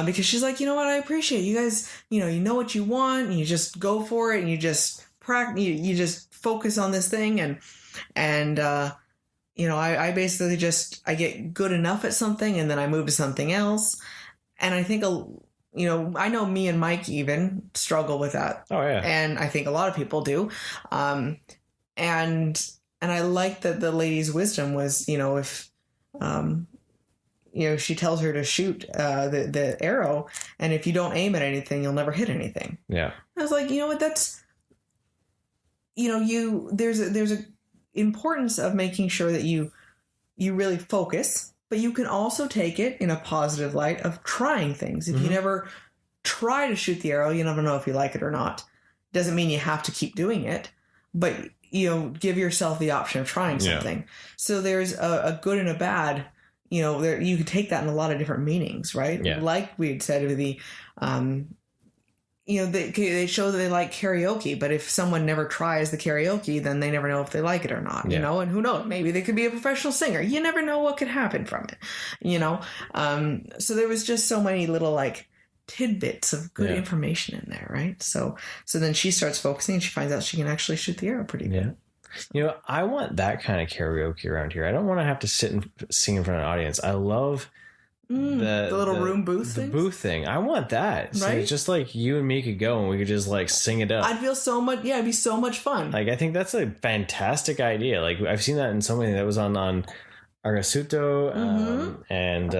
because she's like, you know what? I appreciate you guys, you know what you want and you just go for it and you just practice, you just focus on this thing. And I basically I get good enough at something and then I move to something else. And I think I know me and Mike even struggle with that. Oh yeah. And I think a lot of people do. And I like that the lady's wisdom was, if, she tells her to shoot the arrow, and if you don't aim at anything, you'll never hit anything. Yeah. I was like, you know what, that's, there's a importance of making sure that you really focus. But you can also take it in a positive light of trying things. If you never try to shoot the arrow, you never know if you like it or not. Doesn't mean you have to keep doing it, but give yourself the option of trying something. Yeah. So there's a good and a bad. You could take that in a lot of different meanings, right? Yeah. Like we had said with the, they show that they like karaoke, but if someone never tries the karaoke, then they never know if they like it or not, and who knows, maybe they could be a professional singer. You never know what could happen from it, so there was just so many little like tidbits of good information in there, right? So then she starts focusing and she finds out she can actually shoot the arrow pretty good. I want that kind of karaoke around here. I don't want to have to sit and sing in front of an audience. I love the little room booth thing. The booth thing. I want that. So right? Just like you and me could go and we could just like sing it up. I'd feel so much. Yeah, it'd be so much fun. Like I think that's a fantastic idea. Like I've seen that in so many. That was on Argasuto, and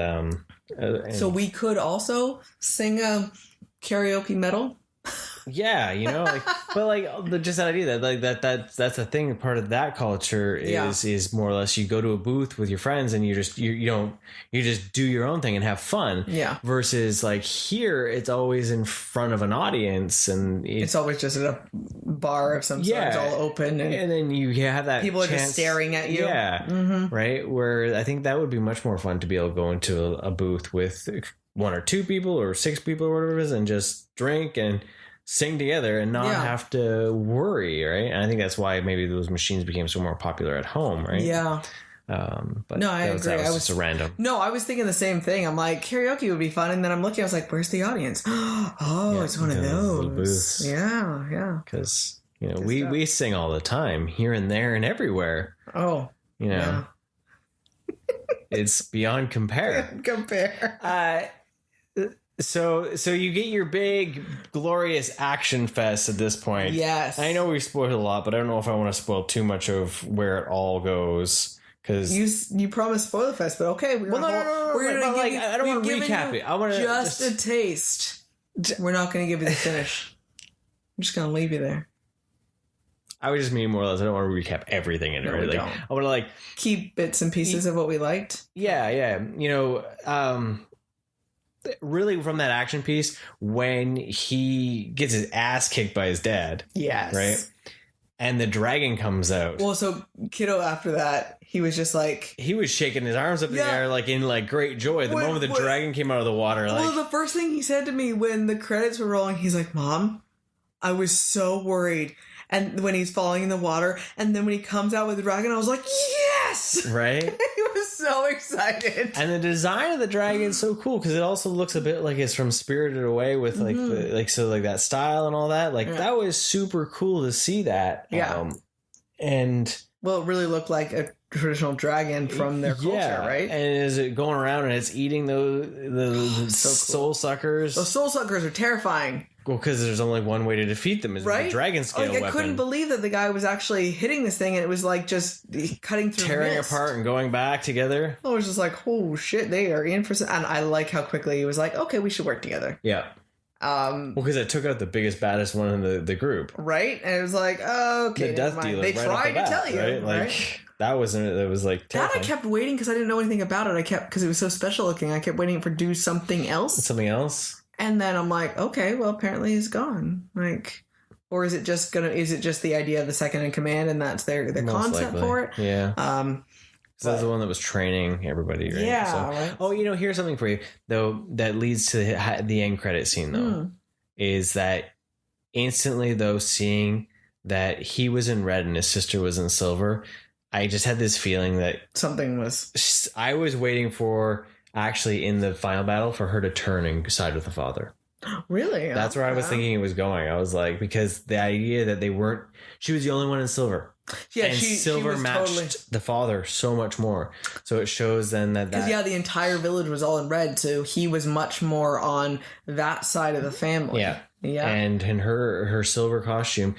so we could also sing a karaoke medal. Yeah, but just that idea that that's a thing. Part of that culture is more or less you go to a booth with your friends and you just do your own thing and have fun. Yeah. Versus like here, it's always in front of an audience and it's always just at a bar of some sort. It's all open and then you have that people are just staring at you. Yeah. Right. Where I think that would be much more fun to be able to go into a booth with one or two people or six people or whatever it is and just drink and sing together and not have to worry, right? And I think that's why maybe those machines became so more popular at home, right? Yeah. But no, I agree. That was just a random. No, I was thinking the same thing. I'm like, karaoke would be fun, and then I'm looking. I was like, "Where's the audience?" It's one of those. Booths. Yeah. Because we sing all the time, here and there and everywhere. Oh, it's beyond compare. So you get your big, glorious action fest at this point. Yes. I know we spoiled a lot, but I don't know if I want to spoil too much of where it all goes. Because you promised spoiler fest, but okay. No. I don't want to recap it. I want to just a taste. We're not going to give you the finish. I'm just going to leave you there. I would just mean more or less. I don't want to recap everything in it. Right? I want to keep bits and pieces of what we liked. Yeah. Really from that action piece when he gets his ass kicked by his dad. Yes. Right? And the dragon comes out. Well, so Kiddo after that, he was just like... He was shaking his arms up in the air in great joy. The moment the dragon came out of the water. Well, the first thing he said to me when the credits were rolling, he's like, Mom, I was so worried. And when he's falling in the water, and then when he comes out with the dragon, I was like, yes! Right? He was so excited. And the design of the dragon is so cool because it also looks a bit like it's from Spirited Away with that style and all that. That was super cool to see that. Yeah. And well, it really looked like a traditional dragon from their culture, right? And is it going around and it's eating the soul suckers? Those soul suckers are terrifying. Well, because there's only one way to defeat them is with a dragon scale weapon. I couldn't believe that the guy was actually hitting this thing and it was just cutting through tearing apart and going back together. I was just like, oh shit, they are in for some... And I like how quickly he was like, okay, we should work together. Yeah. Because it took out the biggest, baddest one in the group. Right? And it was like, okay. The death dealer. They tried to tell you. Right? That was terrifying. That I kept waiting because I didn't know anything about it. because it was so special looking. I kept waiting for do something else. Something else? And then I'm like, okay, well, apparently he's gone. Or is it just the idea of the second in command and that's their concept for it? Yeah. So that's the one that was training everybody, right? Yeah. Right. Oh, here's something for you, though, that leads to the end credit scene, though, is that instantly though, seeing that he was in red and his sister was in silver, I just had this feeling that Something was. I was waiting for, actually in the final battle, for her to turn and side with the father. Really? That's where I was thinking it was going. I was like, because the idea that they weren't, she was the only one in silver. Yeah, and silver was matched the father so much more. So it shows then that the entire village was all in red, so he was much more on that side of the family. Yeah. Yeah. And in her silver costume,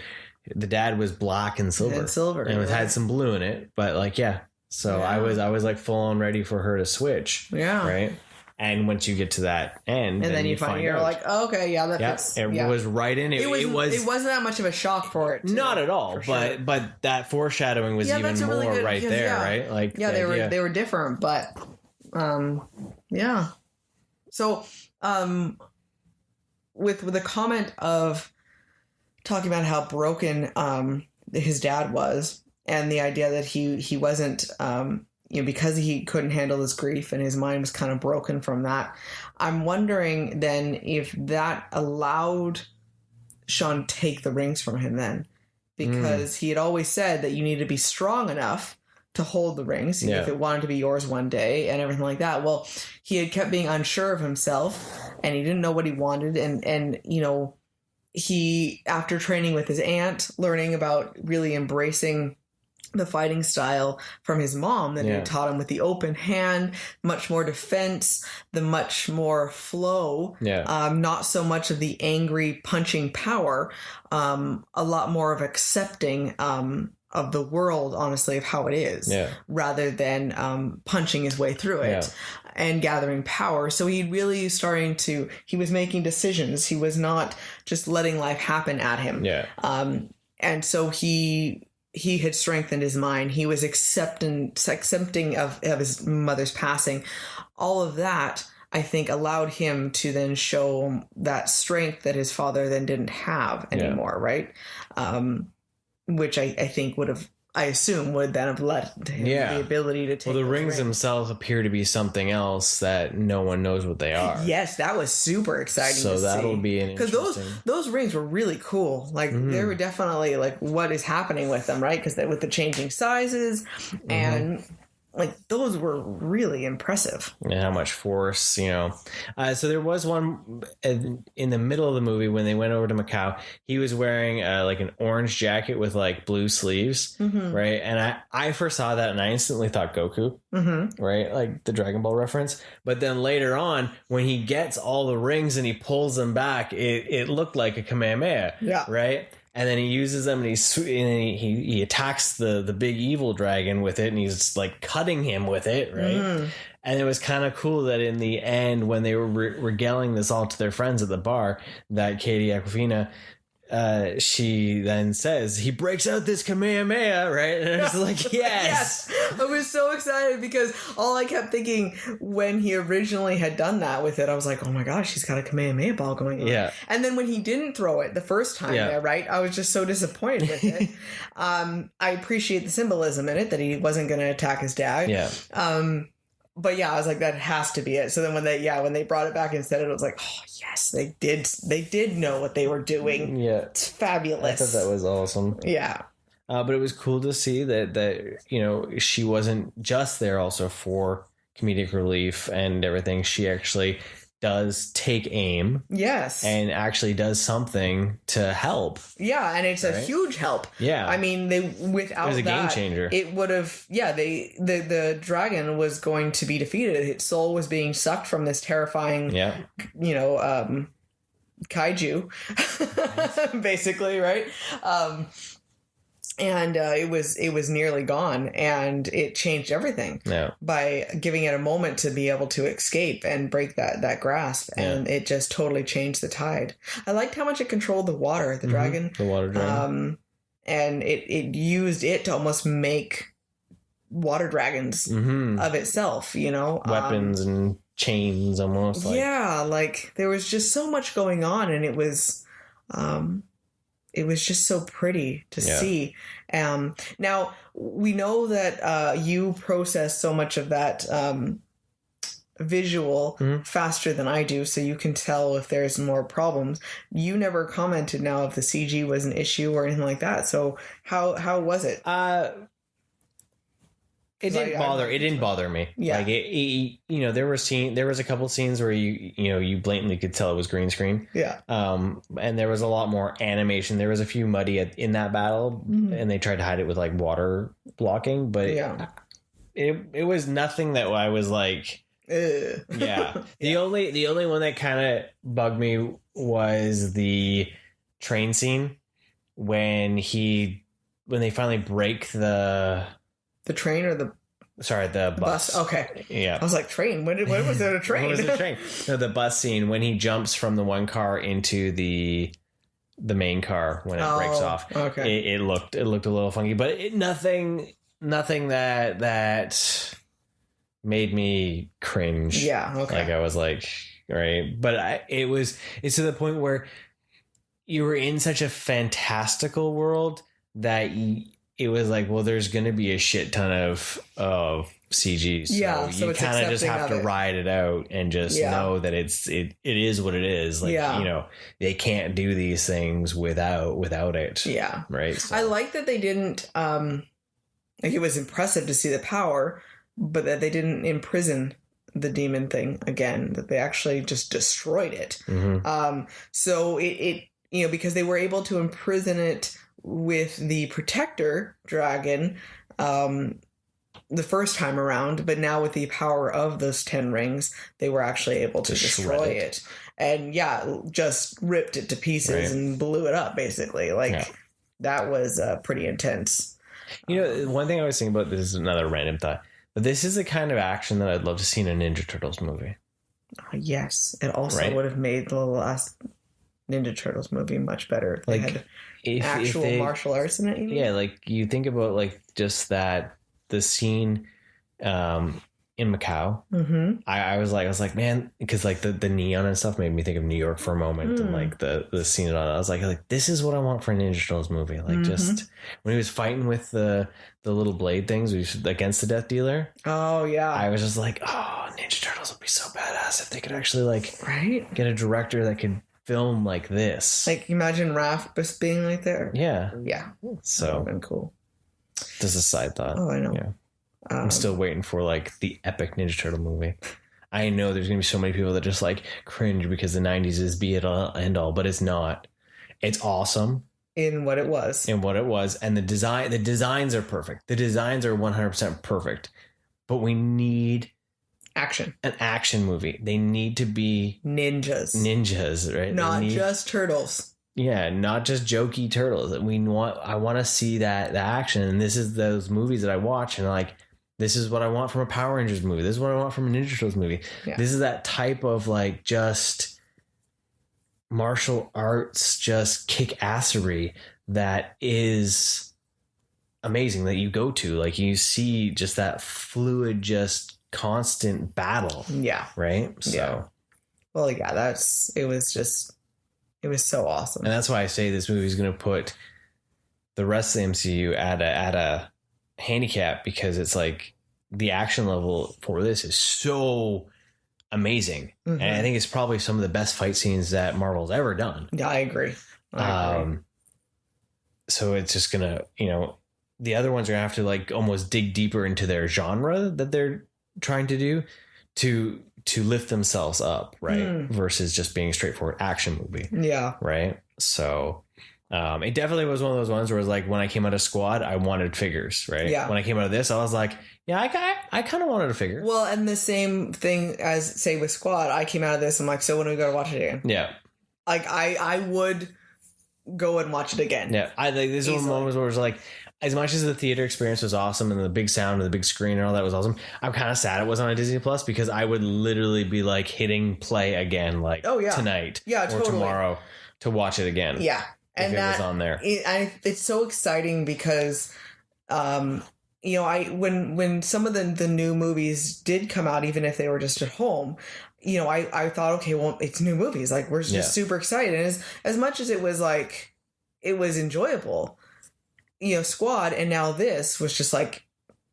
the dad was black and silver. And it had some blue in it. But like, yeah. So I was like full on ready for her to switch. Yeah. Right. And once you get to that end, and then you find you're like, oh, okay, yeah, that fits. It was right in it. It wasn't that much of a shock for it. Not at all. But that foreshadowing was even more really right because, there, right? Like they were different, but yeah. So with the comment of talking about how broken his dad was, and the idea that he wasn't because he couldn't handle his grief and his mind was kind of broken from that. I'm wondering then if that allowed Sean to take the rings from him then, because he had always said that you need to be strong enough to hold the rings if it wanted to be yours one day and everything like that. Well, he had kept being unsure of himself and he didn't know what he wanted. And he, after training with his aunt, learning about really embracing the fighting style from his mom that had taught him, with the open hand, much more defense, the much more flow, not so much of the angry punching power, a lot more of accepting of the world, honestly, of how it is, rather than punching his way through it and gathering power. So he really he was making decisions. He was not just letting life happen at him. And so he had strengthened his mind. He was accepting of his mother's passing. All of that, I think, allowed him to then show that strength that his father then didn't have anymore, right? Which I think I assume would then have led to him the ability to take. Well, the rings themselves appear to be something else that no one knows what they are. Yes, that was super exciting. So that'll be an interesting. Because those rings were really cool. Like they were definitely like, what is happening with them, right? Because with the changing sizes and. Like, those were really impressive. And how much force, So there was one in the middle of the movie when they went over to Macau. He was wearing like an orange jacket with like blue sleeves, right? And I first saw that and I instantly thought Goku, right? Like the Dragon Ball reference. But then later on, when he gets all the rings and he pulls them back, it looked like a Kamehameha, right? And then he uses them and he attacks the big evil dragon with it and he's like cutting him with it, right? And it was kind of cool that in the end, when they were regaling this all to their friends at the bar, that Katie Aquafina, she then says, he breaks out this Kamehameha, right? And I was like, yes. I was so excited because all I kept thinking when he originally had done that with it, I was like, oh my gosh, he's got a Kamehameha ball going on. Yeah. And then when he didn't throw it the first time there, right? I was just so disappointed with it. I appreciate the symbolism in it that he wasn't going to attack his dad. Yeah. But yeah, I was like, that has to be it. So then when they brought it back and said it, I was like, oh yes, they did know what they were doing. Yeah. It's fabulous. I thought that was awesome. Yeah. But it was cool to see that she wasn't just there also for comedic relief and everything. She actually does take aim. Yes. And actually does something to help. Yeah, and it's a huge help. Yeah. I mean, without it was a game changer. It would have, the dragon was going to be defeated. Its soul was being sucked from this terrifying, kaiju, basically, right? And it was nearly gone, and it changed everything by giving it a moment to be able to escape and break that grasp, and it just totally changed the tide. I liked how much it controlled the water, the dragon, the water dragon, and it used it to almost make water dragons of itself, weapons and chains almost. Like there was just so much going on, and it was just so pretty to see. Now, we know that you process so much of that visual faster than I do, so you can tell if there's more problems. You never commented now if the CG was an issue or anything like that. So how was it? It didn't bother. It didn't bother me. Yeah. Like there was a couple scenes where you blatantly could tell it was green screen. Yeah. And there was a lot more animation. There was a few muddy in that battle, and they tried to hide it with like water blocking. But it was nothing that I was like, yeah. The only one that kind of bugged me was the train scene when they finally break the train or the bus. Okay. Yeah. I was like, train? When was there a train? When was the train? No, the bus scene when he jumps from the one car into the main car when it breaks off. Okay. It looked a little funky, but nothing that made me cringe. Yeah. Okay. Like I was like, right. But it's to the point where you were in such a fantastical world that it was like, well, there's going to be a shit ton of CG. So you kind of just have to ride it out and just know that it is what it is. Like, they can't do these things without it. Yeah. Right. So. I like that they didn't, like it was impressive to see the power, but that they didn't imprison the demon thing again, that they actually just destroyed it. Mm-hmm. So it because they were able to imprison it with the protector dragon the first time around, but now with the power of those 10 rings, they were actually able to destroy it. And just ripped it to pieces and blew it up, basically. That was pretty intense. One thing I was thinking about, this is another random thought, but this is the kind of action that I'd love to see in a Ninja Turtles movie. Yes. It also would have made the last Ninja Turtles movie much better if they had actual martial arts in it. Yeah, like you think about like just the scene in Macau. Mm-hmm. I was like, man, because like the neon and stuff made me think of New York for a moment, and like the scene and all that. I was like this is what I want for a Ninja Turtles movie. Like just when he was fighting with the little blade things against the Death Dealer. Oh yeah, I was just like, oh, Ninja Turtles would be so badass if they could actually like get a director that could film like this. Like imagine Raph just being like there. Yeah. So that would have been cool. Just a side thought. Oh, I know. Yeah. I'm still waiting for like the epic Ninja Turtle movie. I know there's gonna be so many people that just like cringe because the 90s is be it all end all, but it's not. It's awesome in what it was. And the designs are perfect. The designs are 100% perfect. But we need an action movie. They need to be ninjas, right? Not just turtles. Yeah, not just jokey turtles. I want to see the action, and this is those movies that I watch, and like, this is what I want from a Power Rangers movie. This is what I want from a Ninja Turtles movie. Yeah. This is that type of like just martial arts, just kick-assery that is amazing, that you go to. Like you see just that fluid, just constant battle. Yeah. Right? So. Yeah. Well, yeah, it was so awesome. And that's why I say this movie is going to put the rest of the MCU at a handicap, because it's like the action level for this is so amazing. Mm-hmm. And I think it's probably some of the best fight scenes that Marvel's ever done. Yeah, I agree. So it's just going to, the other ones are going to have to like almost dig deeper into their genre that they're trying to do to lift themselves up, right? Versus just being a straightforward action movie. Yeah. Right. So it definitely was one of those ones where it was like, when I came out of Squad, I wanted figures, right? Yeah. When I came out of this, I was like, yeah, I kind of wanted a figure. Well, and the same thing as, say, with Squad, I came out of this, I'm like, so when are we going to watch it again? Yeah. Like, I would go and watch it again. Yeah. I think these were moments where it was like, as much as the theater experience was awesome and the big sound and the big screen and all that was awesome, I'm kind of sad it wasn't on Disney Plus, because I would literally be like hitting play again, like tonight or tomorrow to watch it again. Yeah. And if it was on there. It's so exciting because, when some of the new movies did come out, even if they were just at home, I thought, okay, well, it's new movies. Like, we're just super excited. And as much as it was like, it was enjoyable, Squad, and now this was just like,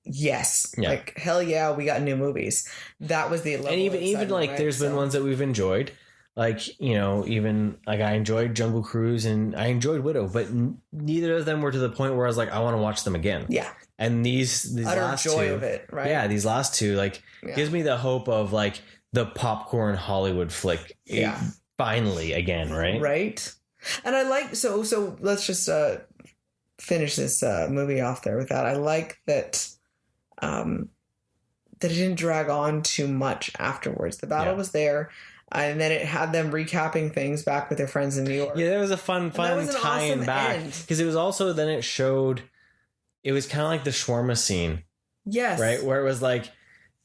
yes, Yeah. like hell yeah, we got new movies. That was the level And of even like excitement, there's right? been So- ones that we've enjoyed. Like, you know, even like I enjoyed Jungle Cruise and I enjoyed Widow, but neither of them were to the point where I was like, I want to watch them again. yeah, And these utter last joy two, of it, right? yeah, these last two like Yeah. gives me the hope of like the popcorn Hollywood flick. Yeah. Finally again, right? Right. And I like so let's just finish this movie off there with that. I like that that it didn't drag on too much afterwards. The battle was there, and then it had them recapping things back with their friends in New York. Yeah, that was a fun was an tying awesome back end. because it was also then it showed it was kind of like the shawarma scene, Yes. right, where it was like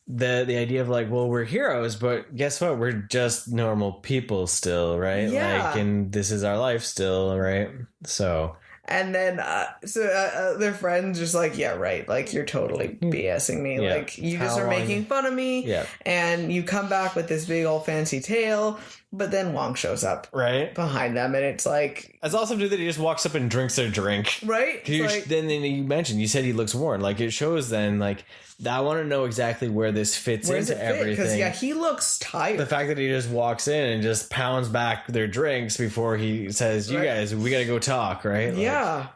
the idea of like, well, we're heroes, but guess what? We're just normal people still, right? Yeah. Like, and this is our life still, right? So. And then, their friends just like, yeah, right. Like, you're totally BSing me. Yeah. Like, you just How are long- making fun of me. Yeah. And you come back with this big old fancy tale. But then Wong shows up Right. behind them. And it's like, It's awesome too that he just walks up and drinks their drink. right? It's like, Then you mentioned, you said he looks worn. Like, it shows then, like, I want to know exactly where this fits where does into it fit? Because, everything. yeah, he looks tired. The fact that he just walks in and just pounds back their drinks before he says, you Right. guys, we got to go talk, right? Like, Yeah.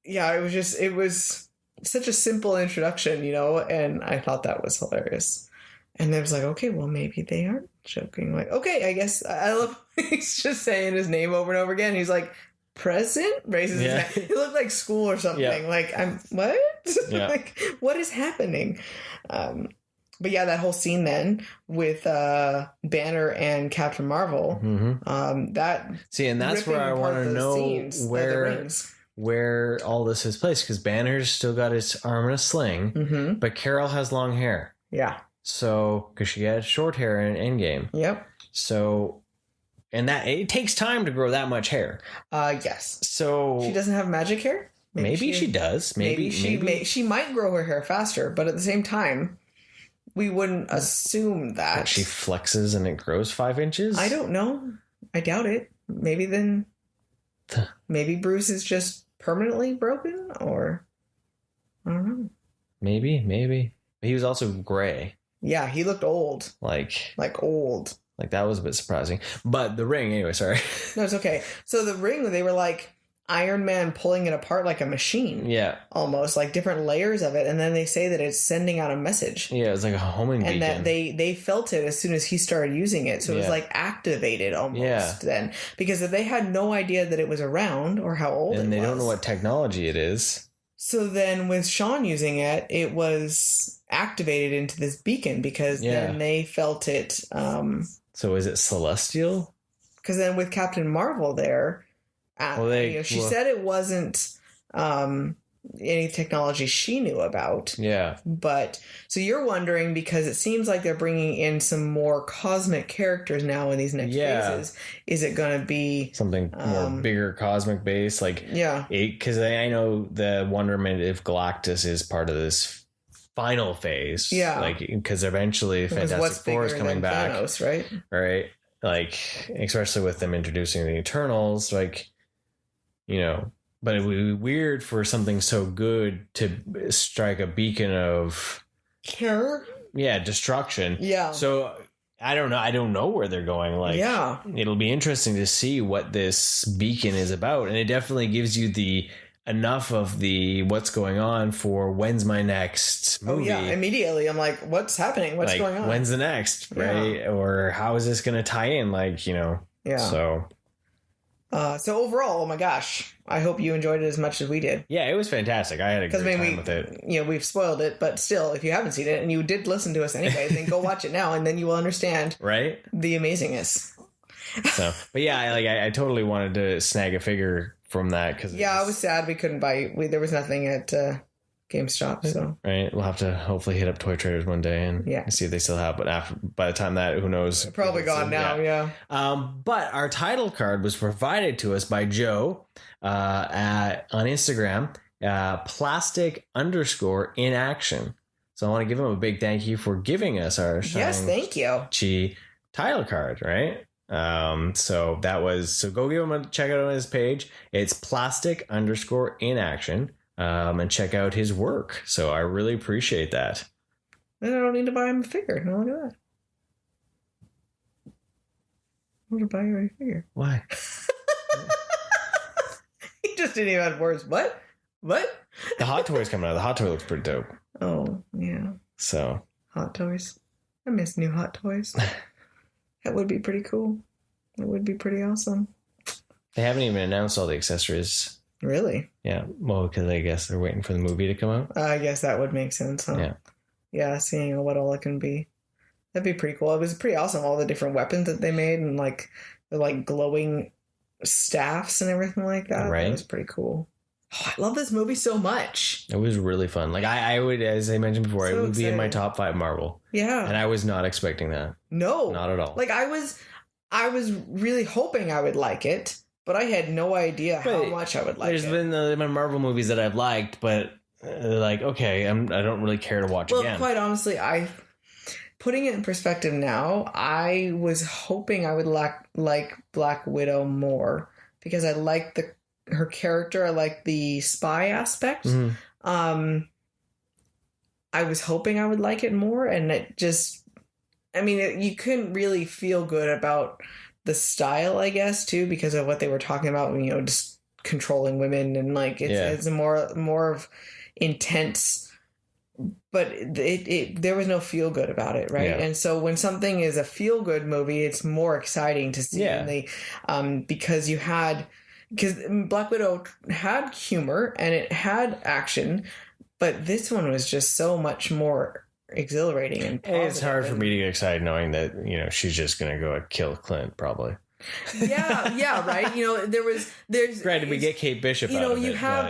Yeah, it was such a simple introduction, you know, and I thought that was hilarious. And it was like, okay, well, maybe they aren't joking. Like, okay, I guess I love he's just saying his name over and over again. He's like, present? Raises his Yeah. hand. He looked like school or something. Yeah. Like, I'm what? Yeah. Like, what is happening? But yeah, that whole scene then with Banner and Captain Marvel, that See, and that's ripping where I apart want to those know scenes, the rings. where all this is placed, because Banner's still got his arm in a sling, Mm-hmm. but Carol has long hair. Yeah. So, because she had short hair in Endgame. Yep. So, and that it takes time to grow that much hair. Yes. So She doesn't have magic hair. maybe she does. Maybe she might grow her hair faster, but at the same time, we wouldn't assume that. she flexes and it grows 5 inches. I don't know. I doubt it. Maybe then. Maybe Bruce is just permanently broken, or I don't know. Maybe. But he was also gray. Yeah, he looked old, Like old. that was a bit surprising. But the ring, anyway. Sorry. No, it's okay. So the ring, they were like Iron Man pulling it apart like a machine. Yeah. Almost like different layers of it, and then they say that it's sending out a message. Yeah, it was like a homing beacon. And that they felt it as soon as he started using it, so it was Yeah. like activated almost. Yeah. Then, because if they had no idea that it was around or how old and it they was, don't know what technology it is. So then, with Sean using it, it was activated into this beacon because then they felt it. So is it celestial? Because then with Captain Marvel there, she said it wasn't any technology she knew about. Yeah. But so you're wondering, because it seems like they're bringing in some more cosmic characters now in these next phases. Is it going to be Something more bigger, cosmic based? Like, yeah. Because I know the wonderment if Galactus is part of this final phase. Yeah. Like, because eventually Fantastic Four is coming back. Thanos, right? Right. Like, especially with them introducing the Eternals, like, you know, but it would be weird for something so good to strike a beacon of Terror? destruction. Yeah. So I don't know. I don't know where they're going. Like, yeah. It'll be interesting to see what this beacon is about. And it definitely gives you enough of the what's going on for when's my next movie. Oh, yeah. Immediately, I'm like, what's happening? What's going on? When's the next, right? Yeah. Or how is this going to tie in? Like, you know, yeah. So overall, oh my gosh, I hope you enjoyed it as much as we did. Yeah, it was fantastic. I had a great time with it. You know, we've spoiled it, but still, if you haven't seen it and you did listen to us anyway, then go watch it now, and then you will understand right the amazingness. So, but yeah, I totally wanted to snag a figure from that because I was sad we couldn't buy. There was nothing at GameStop, so right. We'll have to hopefully hit up Toy Traders one day and see if they still have. But by the time that, who knows? Probably gone now. Yeah. But our title card was provided to us by Joe on Instagram. Plastic_in_action. So I want to give him a big thank you for giving us our thank you. Shang-Chi title card. Right. So go give him a check out on his page. It's plastic_in_action. and check out his work. So I really appreciate that. Then I don't need to buy him a figure. Now look at that. I'm going to buy you a figure. Why? He just didn't even have words. What? The Hot Toy's coming out. The Hot Toy looks pretty dope. Oh, yeah. So. Hot Toys. I miss new Hot Toys. That would be pretty cool. It would be pretty awesome. They haven't even announced all the accessories. Really? Yeah. Well, because I guess they're waiting for the movie to come out. I guess that would make sense, huh? Yeah. Yeah, seeing what all it can be. That'd be pretty cool. It was pretty awesome, all the different weapons that they made and like the like glowing staffs and everything like that. Right. That was pretty cool. Oh, I love this movie so much. It was really fun. Like I would, as I mentioned before, So it would be in my excited. top 5 Marvel. Yeah. And I was not expecting that. No. Not at all. Like I was really hoping I would like it, but I had no idea how much I would like There's it. been Marvel movies that I've liked, but like, okay, I don't really care to watch again. Quite honestly, putting it in perspective now, I was hoping I would like Black Widow more because I liked her character. I liked the spy aspect. Mm-hmm. I was hoping I would like it more, and it just, I mean, you couldn't really feel good about the style, I guess, too, because of what they were talking about, you know, just controlling women and like it's a more of intense, but there was no feel good about it, right? Yeah. And so when something is a feel good movie, it's more exciting to see. Yeah. And because Black Widow had humor and it had action, but this one was just so much more exhilarating and positive. It's hard for me to get excited knowing that, you know, she's just going to go kill Clint probably. Yeah, right. You know, there's Granted, we get Kate Bishop. You know, out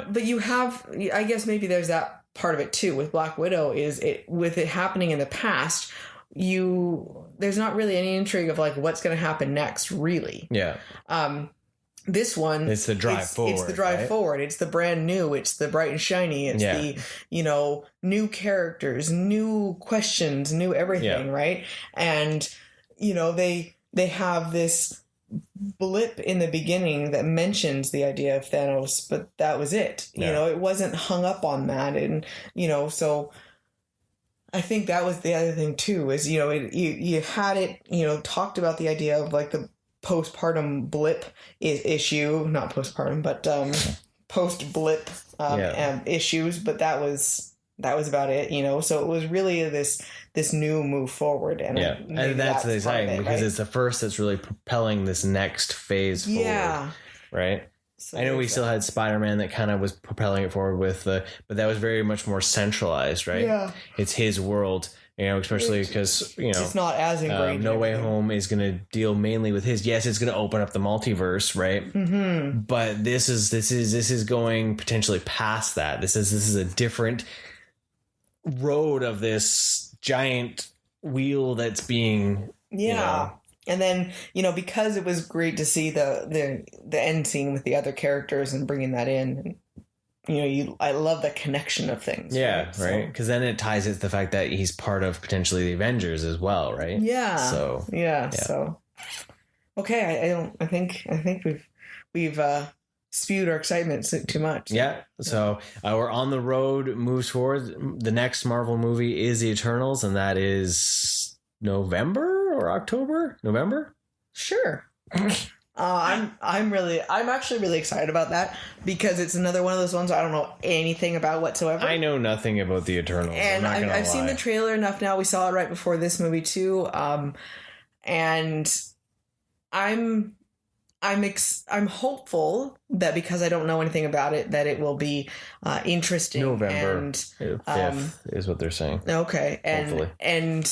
of you have. I guess maybe there's that part of it too with Black Widow. With it happening in the past, there's not really any intrigue of like what's going to happen next, really. Yeah. This one, it's the drive forward. It's the drive forward. It's the brand new. It's the bright and shiny. It's the, you know, new characters, new questions, new everything, right? And, you know, they have this blip in the beginning that mentions the idea of Thanos, but that was it. You know, it wasn't hung up on that. And, you know, so I think that was the other thing too, is, you know, you had it, you know, talked about the idea of like the postpartum blip issue, not postpartum, but post blip issues, but that was about it, you know. So it was really this new move forward, and and that's exciting because it's the first that's really propelling this next phase forward, right? So I know we still had Spider-Man that kind of was propelling it forward with but that was very much more centralized, right? Yeah, it's his world. You know, especially because, you know, it's not as ingrained. No Way Home is going to deal mainly with his. Yes, it's going to open up the multiverse, right? Mm-hmm. But this is going potentially past that. This is a different road of this giant wheel that's being you know. And then, you know, because it was great to see the end scene with the other characters and bringing that in. You know, I love the connection of things. Yeah, right. Because then it ties it to the fact that he's part of potentially the Avengers as well, right? Yeah. So So okay, I think we've spewed our excitement too much. Yeah. So we're on the road, moves forward. The next Marvel movie is the Eternals, and that is November or October? November? Sure. I'm actually really excited about that because it's another one of those ones I don't know anything about whatsoever. I know nothing about the Eternals. And I've seen the trailer enough now. We saw it right before this movie too. And I'm hopeful that because I don't know anything about it, that it will be interesting. November 5th is what they're saying. Okay. Hopefully. And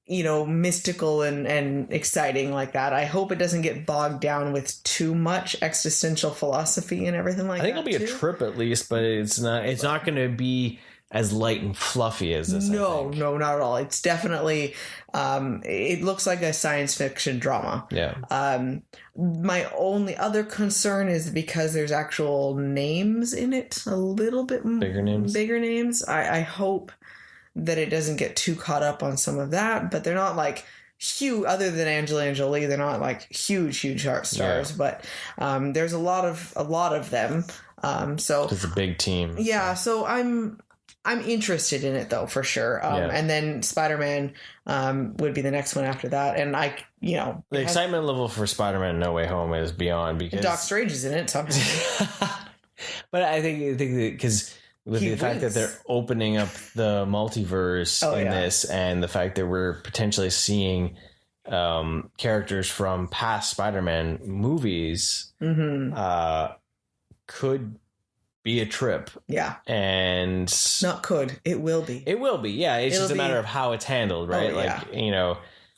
you know, mystical and exciting like that. I hope it doesn't get bogged down with too much existential philosophy and everything like that. I think it'll be a trip at least, but it's not going to be as light and fluffy as this. No, not at all. It's definitely it looks like a science fiction drama. Yeah. My only other concern is because there's actual names in it, a little bit bigger names. I hope that it doesn't get too caught up on some of that, but they're not like huge, other than Angelina Jolie, they're not like huge stars, but there's a lot of them. So it's a big team. Yeah, so I'm interested in it though, for sure. And then Spider-Man would be the next one after that. And the excitement level for Spider-Man No Way Home is beyond, because Doc Strange is in it somehow. But I think because with the fact that they're opening up the multiverse this, and the fact that we're potentially seeing characters from past Spider-Man movies, could be a trip. Yeah. And not could, it will be. It will be. Yeah. It's just a matter of how it's handled, right?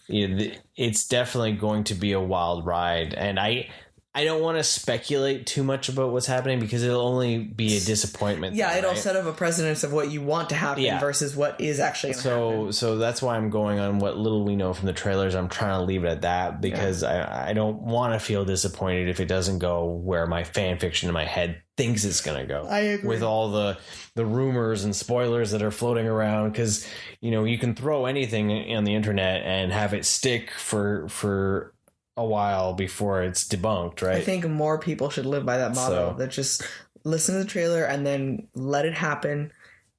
It's definitely going to be a wild ride. And I don't want to speculate too much about what's happening, because it'll only be a disappointment. Yeah, it'll set up a precedence of what you want to happen versus what is actually going to happen. So that's why I'm going on what little we know from the trailers. I'm trying to leave it at that, because I don't want to feel disappointed if it doesn't go where my fan fiction in my head thinks it's going to go. I agree. With all the rumors and spoilers that are floating around, because you can throw anything on the internet and have it stick for a while before it's debunked, right? I think more people should live by that model, that just listen to the trailer and then let it happen,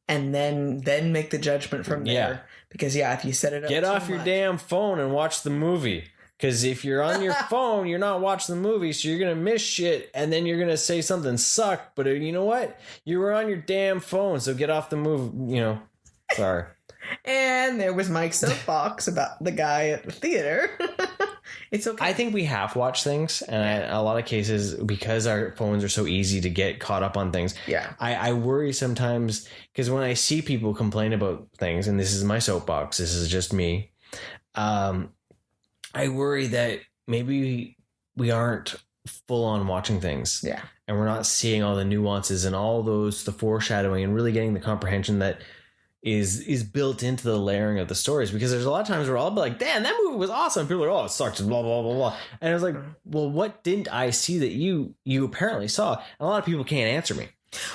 and then make the judgment from there. Because if you set it up, get off your damn phone and watch the movie. Because if you're on your phone, you're not watching the movie, so you're gonna miss shit, and then you're gonna say something sucked. But you know what? You were on your damn phone, so get off the movie. Sorry. And there was Mike's soapbox about the guy at the theater. It's okay. I think we have watched things, and a lot of cases, because our phones are so easy to get caught up on things. Yeah. I worry sometimes, because when I see people complain about things, and this is my soapbox, this is just me, I worry that maybe we aren't full on watching things. Yeah. And we're not seeing all the nuances and all the foreshadowing, and really getting the comprehension that is built into the layering of the stories. Because there's a lot of times where I'll be like, damn, that movie was awesome. People are like, oh, it sucked, blah, blah, blah, blah. And I was like, well, what didn't I see that you apparently saw? And a lot of people can't answer me.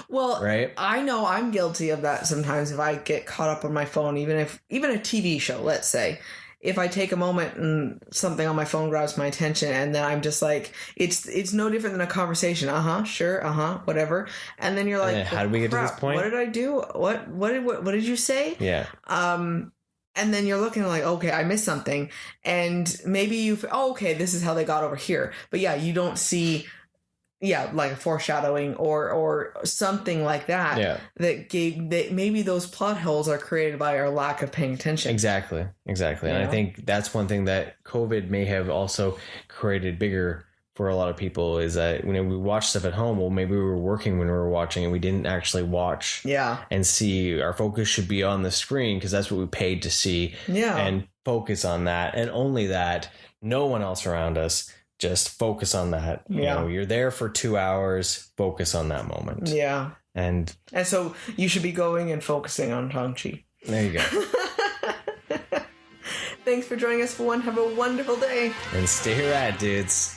Well, right? I know I'm guilty of that sometimes. If I get caught up on my phone, even a TV show, let's say, if I take a moment and something on my phone grabs my attention, and then I'm just like, it's no different than a conversation. Sure, whatever. And then you're like, how did we get to this point? What did I do? What did you say? Yeah. And then you're looking like, okay, I missed something, and maybe okay, this is how they got over here. But you don't see. Like a foreshadowing or something like that. Yeah. That maybe those plot holes are created by our lack of paying attention. Exactly. And I think that's one thing that COVID may have also created bigger for a lot of people, is that when we watch stuff at home, well, maybe we were working when we were watching and we didn't actually watch. Yeah. And see, our focus should be on the screen, because that's what we paid to see. Yeah. And focus on that, and only that. No one else around us. Just focus on that. You're there for 2 hours. Focus on that moment. Yeah. And so you should be going and focusing on Shang-Chi. There you go. Thanks for joining us for one. Have a wonderful day. And stay rad, dudes.